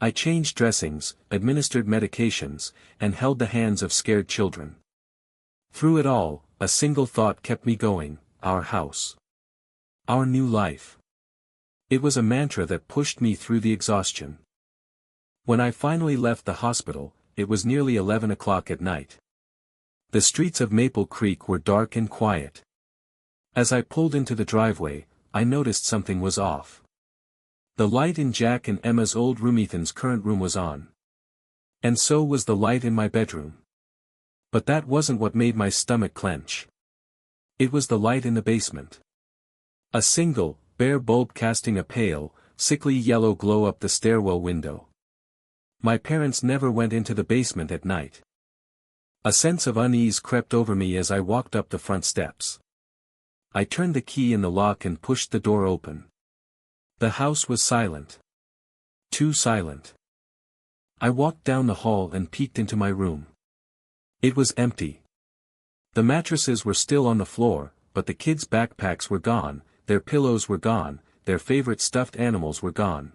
I changed dressings, administered medications, and held the hands of scared children. Through it all, a single thought kept me going: our house. Our new life. It was a mantra that pushed me through the exhaustion. When I finally left the hospital, it was nearly 11 o'clock at night. The streets of Maple Creek were dark and quiet. As I pulled into the driveway, I noticed something was off. The light in Jack and Emma's old room, Ethan's current room, was on. And so was the light in my bedroom. But that wasn't what made my stomach clench. It was the light in the basement. A single, bare bulb casting a pale, sickly yellow glow up the stairwell window. My parents never went into the basement at night. A sense of unease crept over me as I walked up the front steps. I turned the key in the lock and pushed the door open. The house was silent. Too silent. I walked down the hall and peeked into my room. It was empty. The mattresses were still on the floor, but the kids' backpacks were gone, their pillows were gone, their favorite stuffed animals were gone.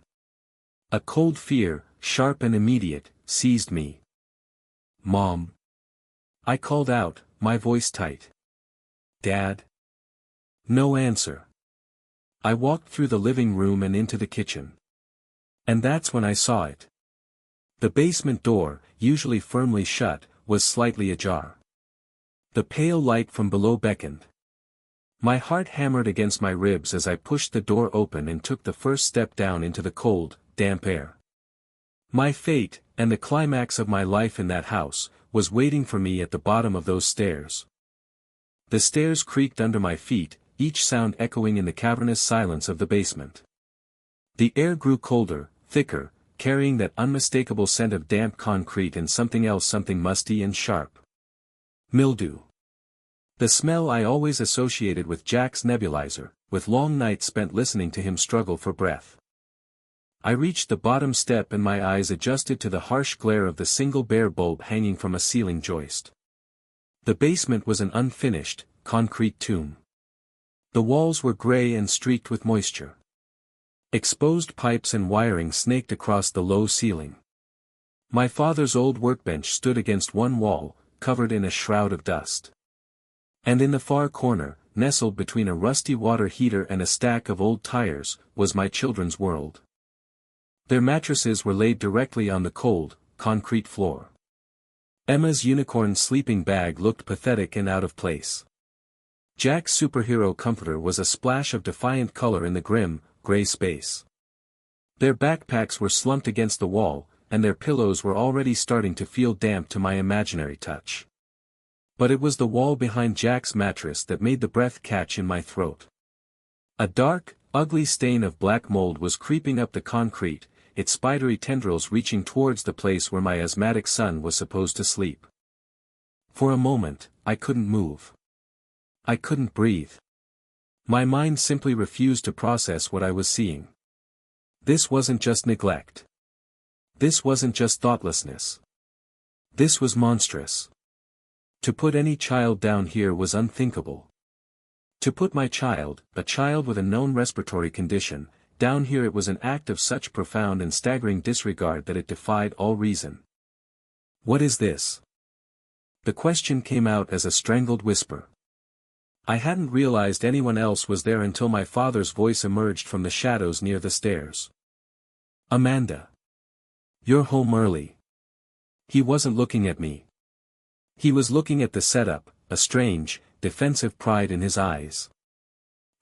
A cold fear, sharp and immediate, seized me. "Mom." I called out, my voice tight. "Dad?" No answer. I walked through the living room and into the kitchen. And that's when I saw it. The basement door, usually firmly shut, was slightly ajar. The pale light from below beckoned. My heart hammered against my ribs as I pushed the door open and took the first step down into the cold, damp air. My fate, and the climax of my life in that house, was waiting for me at the bottom of those stairs. The stairs creaked under my feet, each sound echoing in the cavernous silence of the basement. The air grew colder, thicker, carrying that unmistakable scent of damp concrete and something else, something musty and sharp. Mildew. The smell I always associated with Jack's nebulizer, with long nights spent listening to him struggle for breath. I reached the bottom step and my eyes adjusted to the harsh glare of the single bare bulb hanging from a ceiling joist. The basement was an unfinished, concrete tomb. The walls were gray and streaked with moisture. Exposed pipes and wiring snaked across the low ceiling. My father's old workbench stood against one wall, covered in a shroud of dust. And in the far corner, nestled between a rusty water heater and a stack of old tires, was my children's world. Their mattresses were laid directly on the cold, concrete floor. Emma's unicorn sleeping bag looked pathetic and out of place. Jack's superhero comforter was a splash of defiant color in the grim, gray space. Their backpacks were slumped against the wall, and their pillows were already starting to feel damp to my imaginary touch. But it was the wall behind Jack's mattress that made the breath catch in my throat. A dark, ugly stain of black mold was creeping up the concrete, its spidery tendrils reaching towards the place where my asthmatic son was supposed to sleep. For a moment, I couldn't move. I couldn't breathe. My mind simply refused to process what I was seeing. This wasn't just neglect. This wasn't just thoughtlessness. This was monstrous. To put any child down here was unthinkable. To put my child, a child with a known respiratory condition, down here, it was an act of such profound and staggering disregard that it defied all reason. What is this? The question came out as a strangled whisper. I hadn't realized anyone else was there until my father's voice emerged from the shadows near the stairs. Amanda. You're home early. He wasn't looking at me. He was looking at the setup, a strange, defensive pride in his eyes.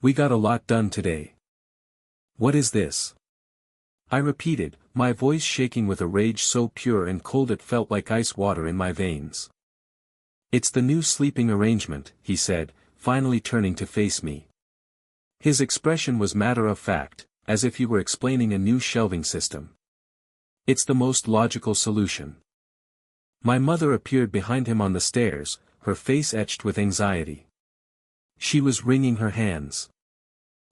We got a lot done today. What is this? I repeated, my voice shaking with a rage so pure and cold it felt like ice water in my veins. It's the new sleeping arrangement, he said, finally turning to face me. His expression was matter-of-fact, as if he were explaining a new shelving system. It's the most logical solution. My mother appeared behind him on the stairs, her face etched with anxiety. She was wringing her hands.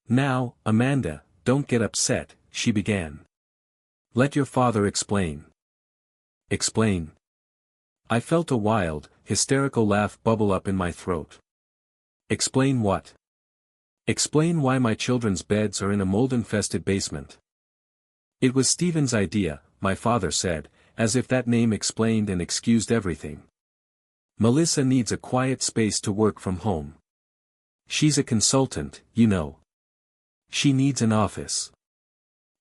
Now, Amanda, don't get upset, she began. Let your father explain. Explain? I felt a wild, hysterical laugh bubble up in my throat. Explain what? Explain why my children's beds are in a mold-infested basement. It was Stephen's idea, my father said, as if that name explained and excused everything. Melissa needs a quiet space to work from home. She's a consultant, you know. She needs an office.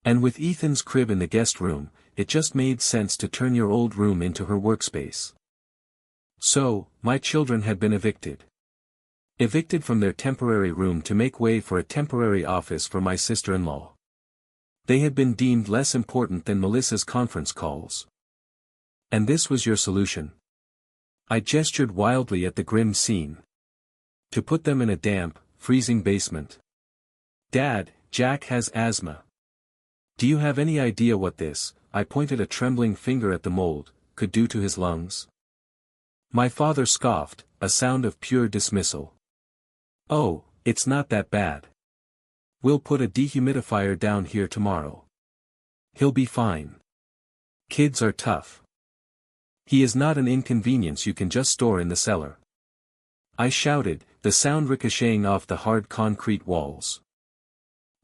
And with Ethan's crib in the guest room, it just made sense to turn your old room into her workspace. So, my children had been evicted. Evicted from their temporary room to make way for a temporary office for my sister-in-law. They had been deemed less important than Melissa's conference calls. And this was your solution? I gestured wildly at the grim scene. To put them in a damp, freezing basement. Dad, Jack has asthma. Do you have any idea what this, I pointed a trembling finger at the mold, could do to his lungs? My father scoffed, a sound of pure dismissal. Oh, it's not that bad. We'll put a dehumidifier down here tomorrow. He'll be fine. Kids are tough. He is not an inconvenience you can just store in the cellar. I shouted, the sound ricocheting off the hard concrete walls.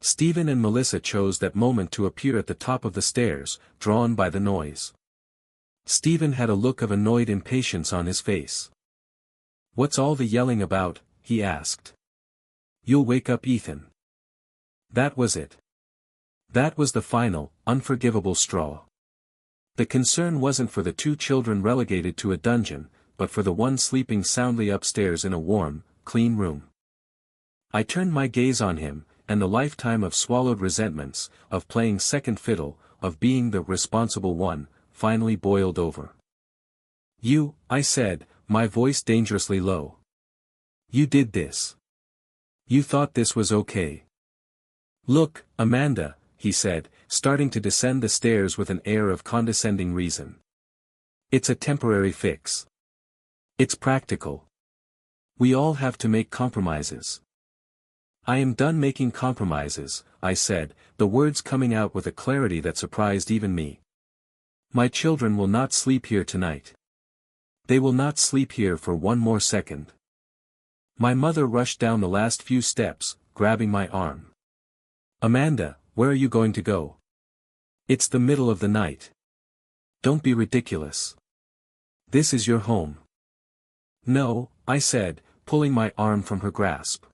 Stephen and Melissa chose that moment to appear at the top of the stairs, drawn by the noise. Stephen had a look of annoyed impatience on his face. What's all the yelling about? He asked. You'll wake up Ethan. That was it. That was the final, unforgivable straw. The concern wasn't for the two children relegated to a dungeon, but for the one sleeping soundly upstairs in a warm, clean room. I turned my gaze on him, and the lifetime of swallowed resentments, of playing second fiddle, of being the responsible one, finally boiled over. You, I said, my voice dangerously low. You did this. You thought this was okay. Look, Amanda, he said, starting to descend the stairs with an air of condescending reason. It's a temporary fix. It's practical. We all have to make compromises. I am done making compromises, I said, the words coming out with a clarity that surprised even me. My children will not sleep here tonight. They will not sleep here for one more second. My mother rushed down the last few steps, grabbing my arm. Amanda, where are you going to go? It's the middle of the night. Don't be ridiculous. This is your home. No, I said, pulling my arm from her grasp.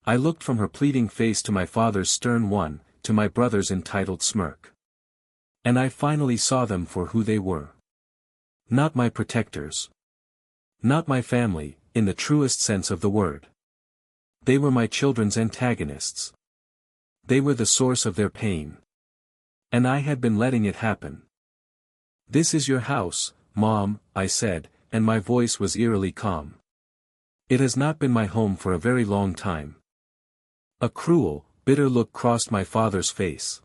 I looked from her pleading face to my father's stern one, to my brother's entitled smirk. And I finally saw them for who they were. Not my protectors. Not my family, in the truest sense of the word. They were my children's antagonists. They were the source of their pain. And I had been letting it happen. This is your house, Mom, I said, and my voice was eerily calm. It has not been my home for a very long time. A cruel, bitter look crossed my father's face.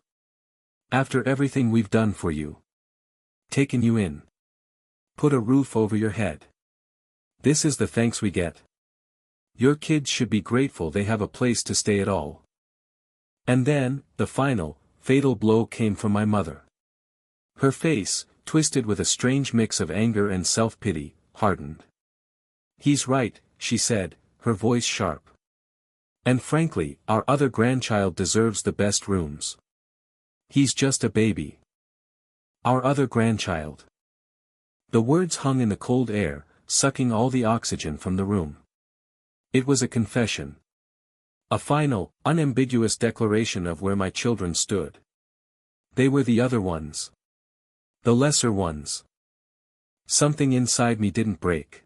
After everything we've done for you. Taken you in. Put a roof over your head. This is the thanks we get. Your kids should be grateful they have a place to stay at all. And then, the final, fatal blow came from my mother. Her face, twisted with a strange mix of anger and self-pity, hardened. He's right, she said, her voice sharp. And frankly, our other grandchild deserves the best rooms. He's just a baby. Our other grandchild. The words hung in the cold air, sucking all the oxygen from the room. It was a confession. A final, unambiguous declaration of where my children stood. They were the other ones. The lesser ones. Something inside me didn't break.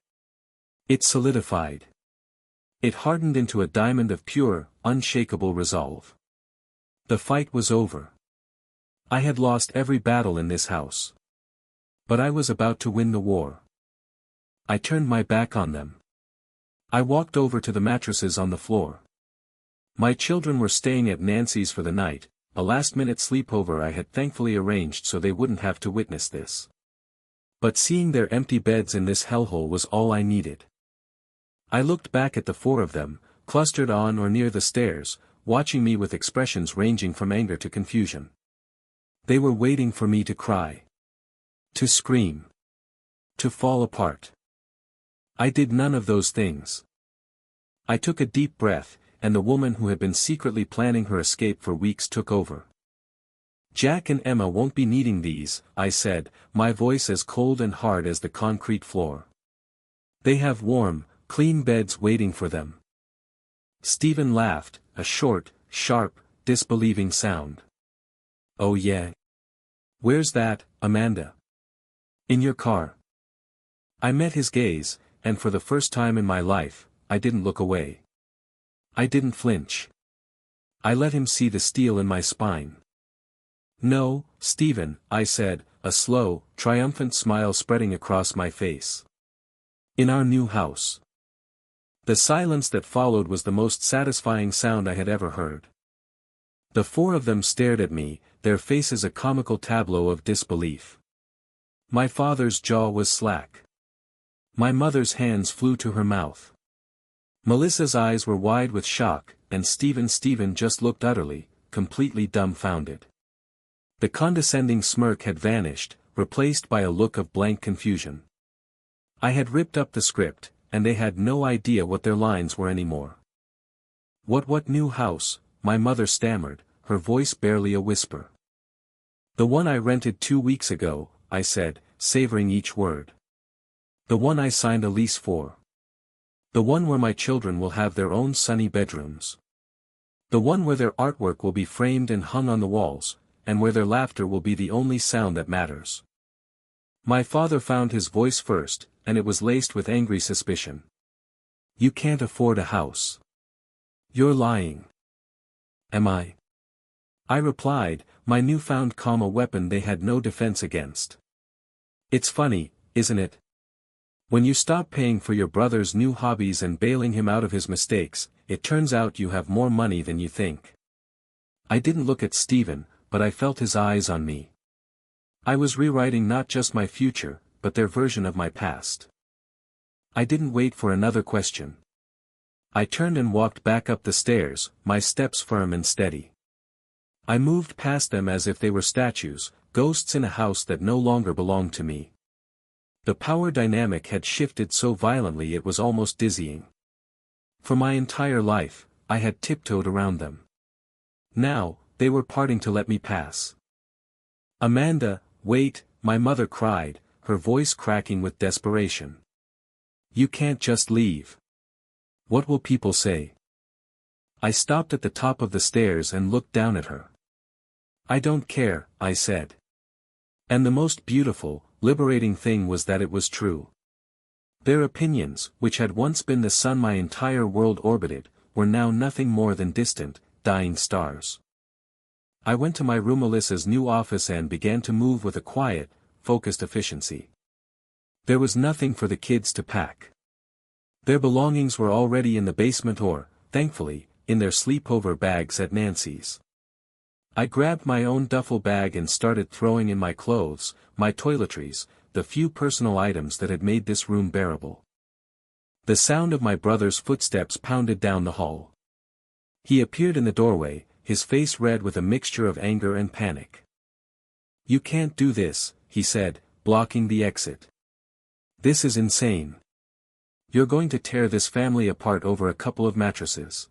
It solidified. It hardened into a diamond of pure, unshakable resolve. The fight was over. I had lost every battle in this house. But I was about to win the war. I turned my back on them. I walked over to the mattresses on the floor. My children were staying at Nancy's for the night, a last-minute sleepover I had thankfully arranged so they wouldn't have to witness this. But seeing their empty beds in this hellhole was all I needed. I looked back at the four of them, clustered on or near the stairs, watching me with expressions ranging from anger to confusion. They were waiting for me to cry. To scream. To fall apart. I did none of those things. I took a deep breath, and the woman who had been secretly planning her escape for weeks took over. Jack and Emma won't be needing these, I said, my voice as cold and hard as the concrete floor. They have warm, clean beds waiting for them. Stephen laughed, a short, sharp, disbelieving sound. Oh yeah. Where's that, Amanda? In your car. I met his gaze, and for the first time in my life, I didn't look away. I didn't flinch. I let him see the steel in my spine. No, Stephen, I said, a slow, triumphant smile spreading across my face. In our new house. The silence that followed was the most satisfying sound I had ever heard. The four of them stared at me, their faces a comical tableau of disbelief. My father's jaw was slack. My mother's hands flew to her mouth. Melissa's eyes were wide with shock, and Stephen just looked utterly, completely dumbfounded. The condescending smirk had vanished, replaced by a look of blank confusion. I had ripped up the script, and they had no idea what their lines were anymore. What new house? My mother stammered, her voice barely a whisper. The one I rented 2 weeks ago, I said, savoring each word. The one I signed a lease for. The one where my children will have their own sunny bedrooms. The one where their artwork will be framed and hung on the walls, and where their laughter will be the only sound that matters. My father found his voice first, and it was laced with angry suspicion. You can't afford a house. You're lying. Am I? I replied, my newfound calm a weapon they had no defense against. It's funny, isn't it? When you stop paying for your brother's new hobbies and bailing him out of his mistakes, it turns out you have more money than you think. I didn't look at Stephen, but I felt his eyes on me. I was rewriting not just my future, but their version of my past. I didn't wait for another question. I turned and walked back up the stairs, my steps firm and steady. I moved past them as if they were statues, ghosts in a house that no longer belonged to me. The power dynamic had shifted so violently it was almost dizzying. For my entire life, I had tiptoed around them. Now, they were parting to let me pass. "Amanda, wait," my mother cried, her voice cracking with desperation. "You can't just leave. What will people say?" I stopped at the top of the stairs and looked down at her. "I don't care," I said. And the most beautiful, liberating thing was that it was true. Their opinions, which had once been the sun my entire world orbited, were now nothing more than distant, dying stars. I went to my room, Melissa's new office, and began to move with a quiet, focused efficiency. There was nothing for the kids to pack. Their belongings were already in the basement or, thankfully, in their sleepover bags at Nancy's. I grabbed my own duffel bag and started throwing in my clothes, my toiletries, the few personal items that had made this room bearable. The sound of my brother's footsteps pounded down the hall. He appeared in the doorway, his face red with a mixture of anger and panic. "You can't do this," he said, blocking the exit. "This is insane. You're going to tear this family apart over a couple of mattresses."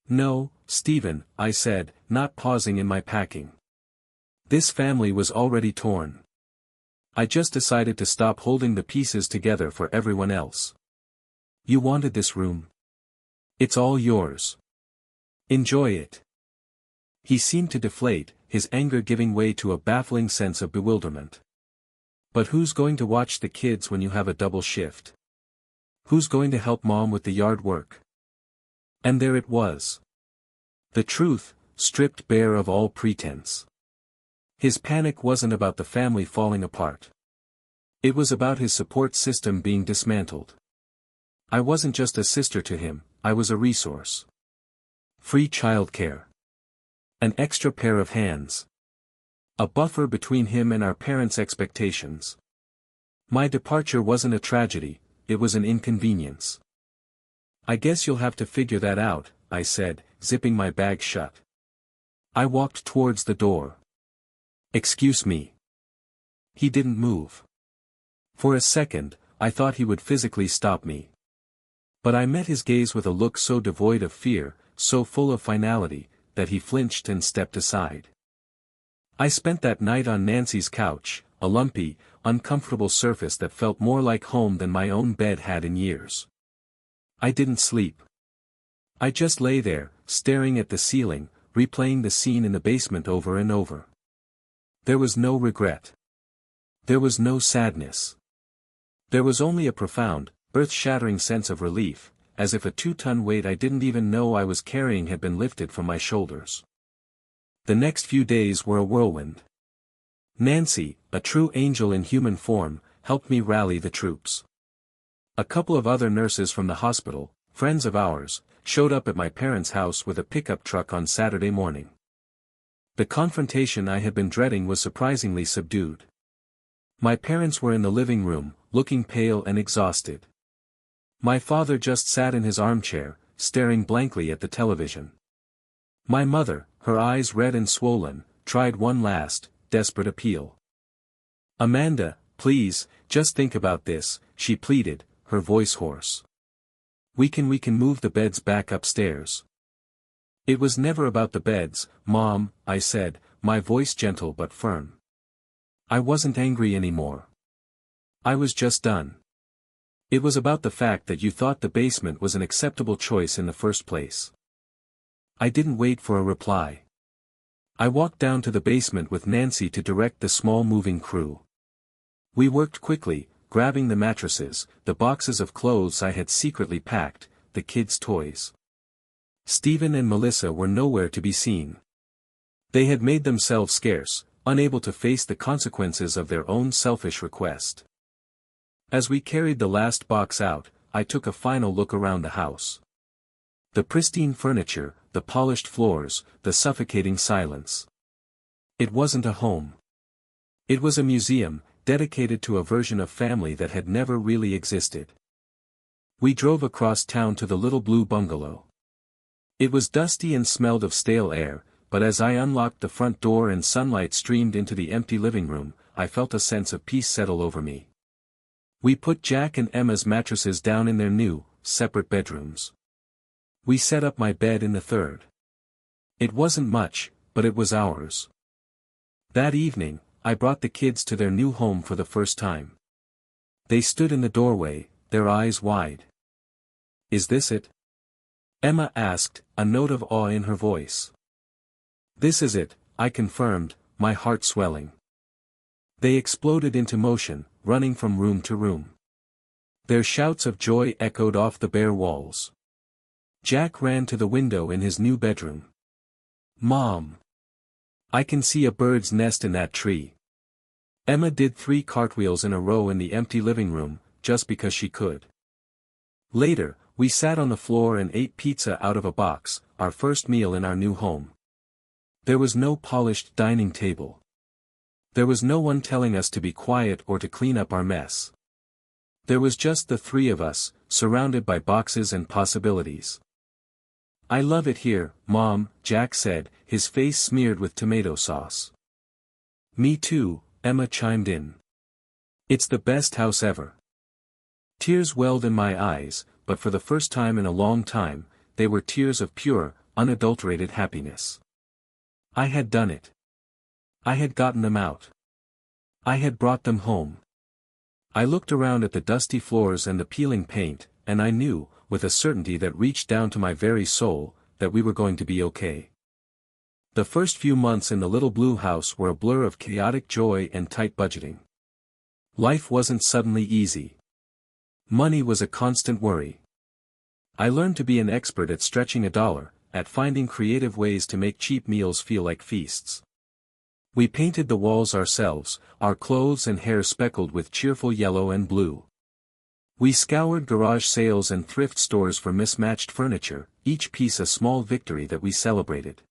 "No, Stephen," I said, not pausing in my packing. This family was already torn. I just decided to stop holding the pieces together for everyone else. "You wanted this room. It's all yours. Enjoy it." He seemed to deflate, his anger giving way to a baffling sense of bewilderment. "But who's going to watch the kids when you have a double shift? Who's going to help Mom with the yard work?" And there it was. The truth, stripped bare of all pretense. His panic wasn't about the family falling apart. It was about his support system being dismantled. I wasn't just a sister to him, I was a resource. Free childcare. An extra pair of hands. A buffer between him and our parents' expectations. My departure wasn't a tragedy, it was an inconvenience. "I guess you'll have to figure that out," I said, zipping my bag shut. I walked towards the door. "Excuse me." He didn't move. For a second, I thought he would physically stop me. But I met his gaze with a look so devoid of fear, so full of finality, that he flinched and stepped aside. I spent that night on Nancy's couch, a lumpy, uncomfortable surface that felt more like home than my own bed had in years. I didn't sleep. I just lay there, staring at the ceiling, replaying the scene in the basement over and over. There was no regret. There was no sadness. There was only a profound, earth-shattering sense of relief, as if a 2-ton weight I didn't even know I was carrying had been lifted from my shoulders. The next few days were a whirlwind. Nancy, a true angel in human form, helped me rally the troops. A couple of other nurses from the hospital, friends of ours, showed up at my parents' house with a pickup truck on Saturday morning. The confrontation I had been dreading was surprisingly subdued. My parents were in the living room, looking pale and exhausted. My father just sat in his armchair, staring blankly at the television. My mother, her eyes red and swollen, tried one last, desperate appeal. "Amanda, please, just think about this," she pleaded, her voice hoarse. We can move the beds back upstairs." "It was never about the beds, Mom," I said, my voice gentle but firm. I wasn't angry anymore. I was just done. It was about the fact that you thought the basement was an acceptable choice in the first place. I didn't wait for a reply. I walked down to the basement with Nancy to direct the small moving crew. We worked quickly, grabbing the mattresses, the boxes of clothes I had secretly packed, the kids' toys. Stephen and Melissa were nowhere to be seen. They had made themselves scarce, unable to face the consequences of their own selfish request. As we carried the last box out, I took a final look around the house. The pristine furniture, the polished floors, the suffocating silence. It wasn't a home. It was a museum, dedicated to a version of family that had never really existed. We drove across town to the little blue bungalow. It was dusty and smelled of stale air, but as I unlocked the front door and sunlight streamed into the empty living room, I felt a sense of peace settle over me. We put Jack and Emma's mattresses down in their new, separate bedrooms. We set up my bed in the third. It wasn't much, but it was ours. That evening, I brought the kids to their new home for the first time. They stood in the doorway, their eyes wide. "Is this it?" Emma asked, a note of awe in her voice. "This is it," I confirmed, my heart swelling. They exploded into motion, running from room to room. Their shouts of joy echoed off the bare walls. Jack ran to the window in his new bedroom. "Mom! I can see a bird's nest in that tree." Emma did 3 cartwheels in a row in the empty living room, just because she could. Later, we sat on the floor and ate pizza out of a box, our first meal in our new home. There was no polished dining table. There was no one telling us to be quiet or to clean up our mess. There was just the 3 of us, surrounded by boxes and possibilities. "I love it here, Mom," Jack said, his face smeared with tomato sauce. "Me too," Emma chimed in. "It's the best house ever." Tears welled in my eyes, but for the first time in a long time, they were tears of pure, unadulterated happiness. I had done it. I had gotten them out. I had brought them home. I looked around at the dusty floors and the peeling paint, and I knew, with a certainty that reached down to my very soul, that we were going to be okay. The first few months in the little blue house were a blur of chaotic joy and tight budgeting. Life wasn't suddenly easy. Money was a constant worry. I learned to be an expert at stretching a dollar, at finding creative ways to make cheap meals feel like feasts. We painted the walls ourselves, our clothes and hair speckled with cheerful yellow and blue. We scoured garage sales and thrift stores for mismatched furniture, each piece a small victory that we celebrated.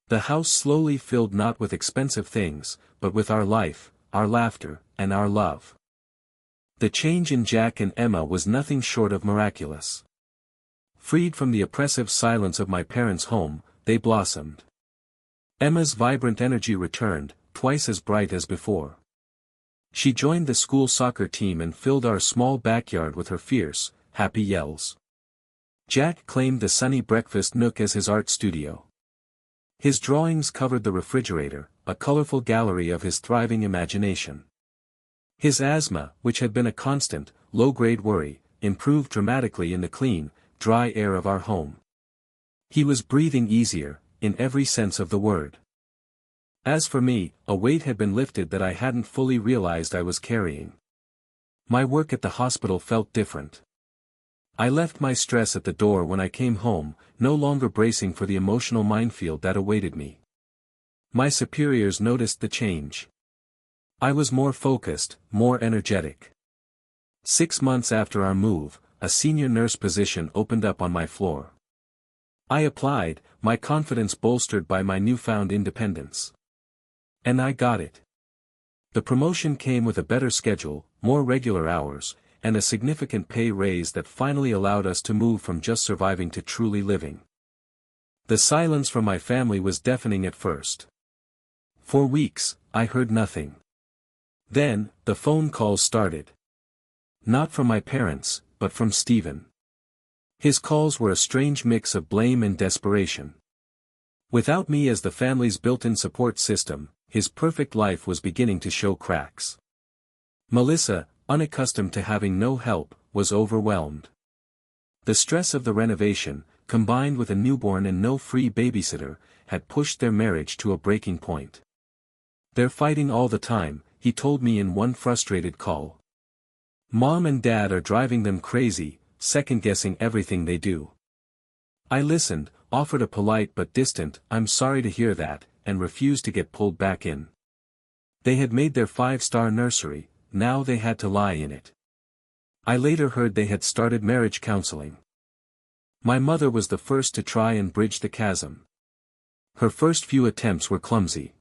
The house slowly filled not with expensive things, but with our life, our laughter, and our love. The change in Jack and Emma was nothing short of miraculous. Freed from the oppressive silence of my parents' home, they blossomed. Emma's vibrant energy returned, twice as bright as before. She joined the school soccer team and filled our small backyard with her fierce, happy yells. Jack claimed the sunny breakfast nook as his art studio. His drawings covered the refrigerator, a colorful gallery of his thriving imagination. His asthma, which had been a constant, low-grade worry, improved dramatically in the clean, dry air of our home. He was breathing easier, in every sense of the word. As for me, a weight had been lifted that I hadn't fully realized I was carrying. My work at the hospital felt different. I left my stress at the door when I came home, no longer bracing for the emotional minefield that awaited me. My superiors noticed the change. I was more focused, more energetic. 6 months after our move, a senior nurse position opened up on my floor. I applied, my confidence bolstered by my newfound independence. And I got it. The promotion came with a better schedule, more regular hours, and a significant pay raise that finally allowed us to move from just surviving to truly living. The silence from my family was deafening at first. For weeks, I heard nothing. Then, the phone calls started. Not from my parents, but from Stephen. His calls were a strange mix of blame and desperation. Without me as the family's built-in support system, his perfect life was beginning to show cracks. Melissa, unaccustomed to having no help, was overwhelmed. The stress of the renovation, combined with a newborn and no free babysitter, had pushed their marriage to a breaking point. "They're fighting all the time," he told me in one frustrated call. "Mom and Dad are driving them crazy, second-guessing everything they do." I listened, offered a polite but distant, "I'm sorry to hear that," and refused to get pulled back in. They had made their 5-star nursery, now they had to lie in it. I later heard they had started marriage counseling. My mother was the first to try and bridge the chasm. Her first few attempts were clumsy.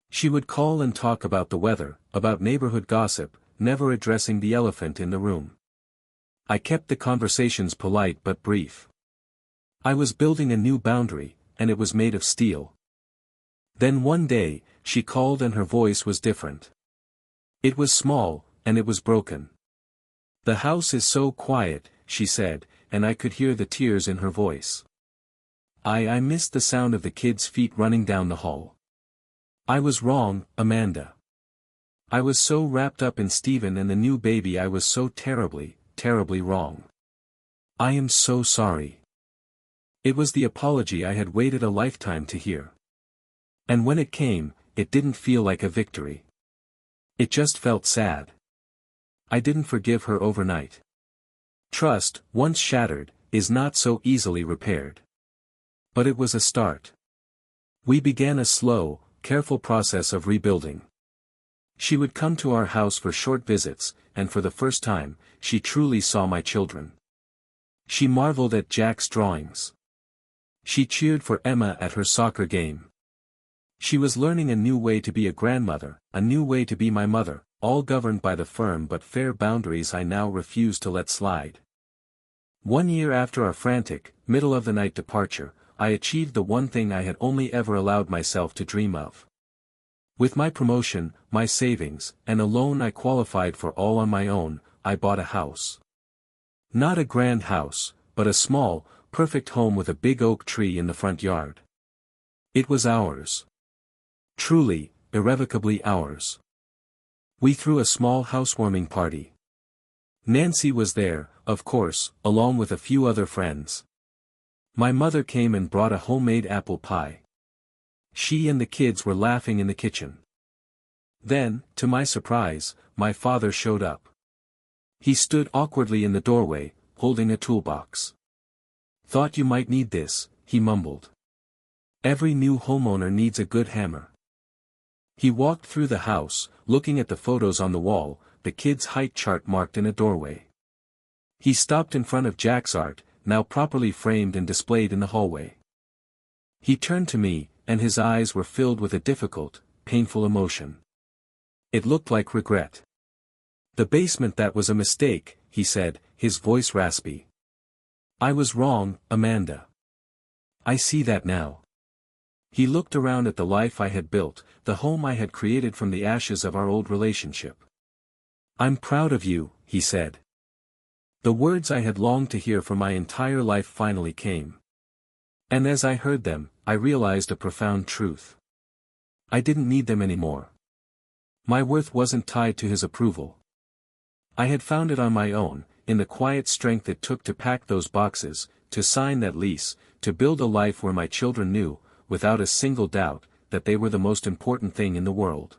She would call and talk about the weather, about neighborhood gossip, never addressing the elephant in the room. I kept the conversations polite but brief. I was building a new boundary, and it was made of steel. Then one day, she called and her voice was different. It was small, and it was broken. "The house is so quiet," she said, and I could hear the tears in her voice. I missed the sound of the kids' feet running down the hall. I was wrong, Amanda. I was so wrapped up in Stephen and the new baby. I was so terribly, terribly wrong. I am so sorry. It was the apology I had waited a lifetime to hear. And when it came, it didn't feel like a victory. It just felt sad. I didn't forgive her overnight. Trust, once shattered, is not so easily repaired. But it was a start. We began a slow, careful process of rebuilding. She would come to our house for short visits, and for the first time, she truly saw my children. She marveled at Jack's drawings. She cheered for Emma at her soccer game. She was learning a new way to be a grandmother, a new way to be my mother, all governed by the firm but fair boundaries I now refused to let slide. 1 year after our frantic, middle-of-the-night departure, I achieved the one thing I had only ever allowed myself to dream of. With my promotion, my savings, and a loan I qualified for all on my own, I bought a house. Not a grand house, but a small, perfect home with a big oak tree in the front yard. It was ours. Truly, irrevocably ours. We threw a small housewarming party. Nancy was there, of course, along with a few other friends. My mother came and brought a homemade apple pie. She and the kids were laughing in the kitchen. Then, to my surprise, my father showed up. He stood awkwardly in the doorway, holding a toolbox. "Thought you might need this," he mumbled. "Every new homeowner needs a good hammer." He walked through the house, looking at the photos on the wall, the kids' height chart marked in a doorway. He stopped in front of Jack's art, now properly framed and displayed in the hallway. He turned to me, and his eyes were filled with a difficult, painful emotion. It looked like regret. "The basement, that was a mistake," he said, his voice raspy. "I was wrong, Amanda. I see that now." He looked around at the life I had built, the home I had created from the ashes of our old relationship. "I'm proud of you," he said. The words I had longed to hear for my entire life finally came. And as I heard them, I realized a profound truth. I didn't need them anymore. My worth wasn't tied to his approval. I had found it on my own, in the quiet strength it took to pack those boxes, to sign that lease, to build a life where my children knew, without a single doubt, that they were the most important thing in the world.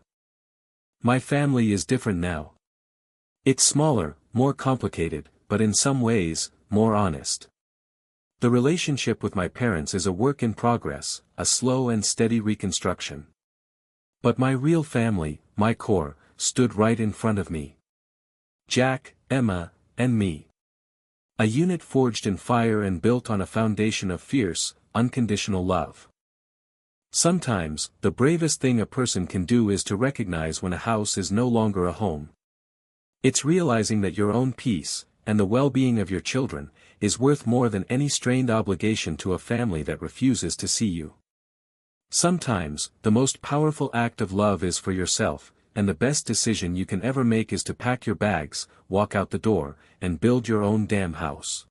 My family is different now. It's smaller, more complicated, but in some ways, more honest. The relationship with my parents is a work in progress, a slow and steady reconstruction. But my real family, my core, stood right in front of me. Jack, Emma, and me. A unit forged in fire and built on a foundation of fierce, unconditional love. Sometimes, the bravest thing a person can do is to recognize when a house is no longer a home. It's realizing that your own peace, and the well-being of your children, is worth more than any strained obligation to a family that refuses to see you. Sometimes, the most powerful act of love is for yourself, and the best decision you can ever make is to pack your bags, walk out the door, and build your own damn house.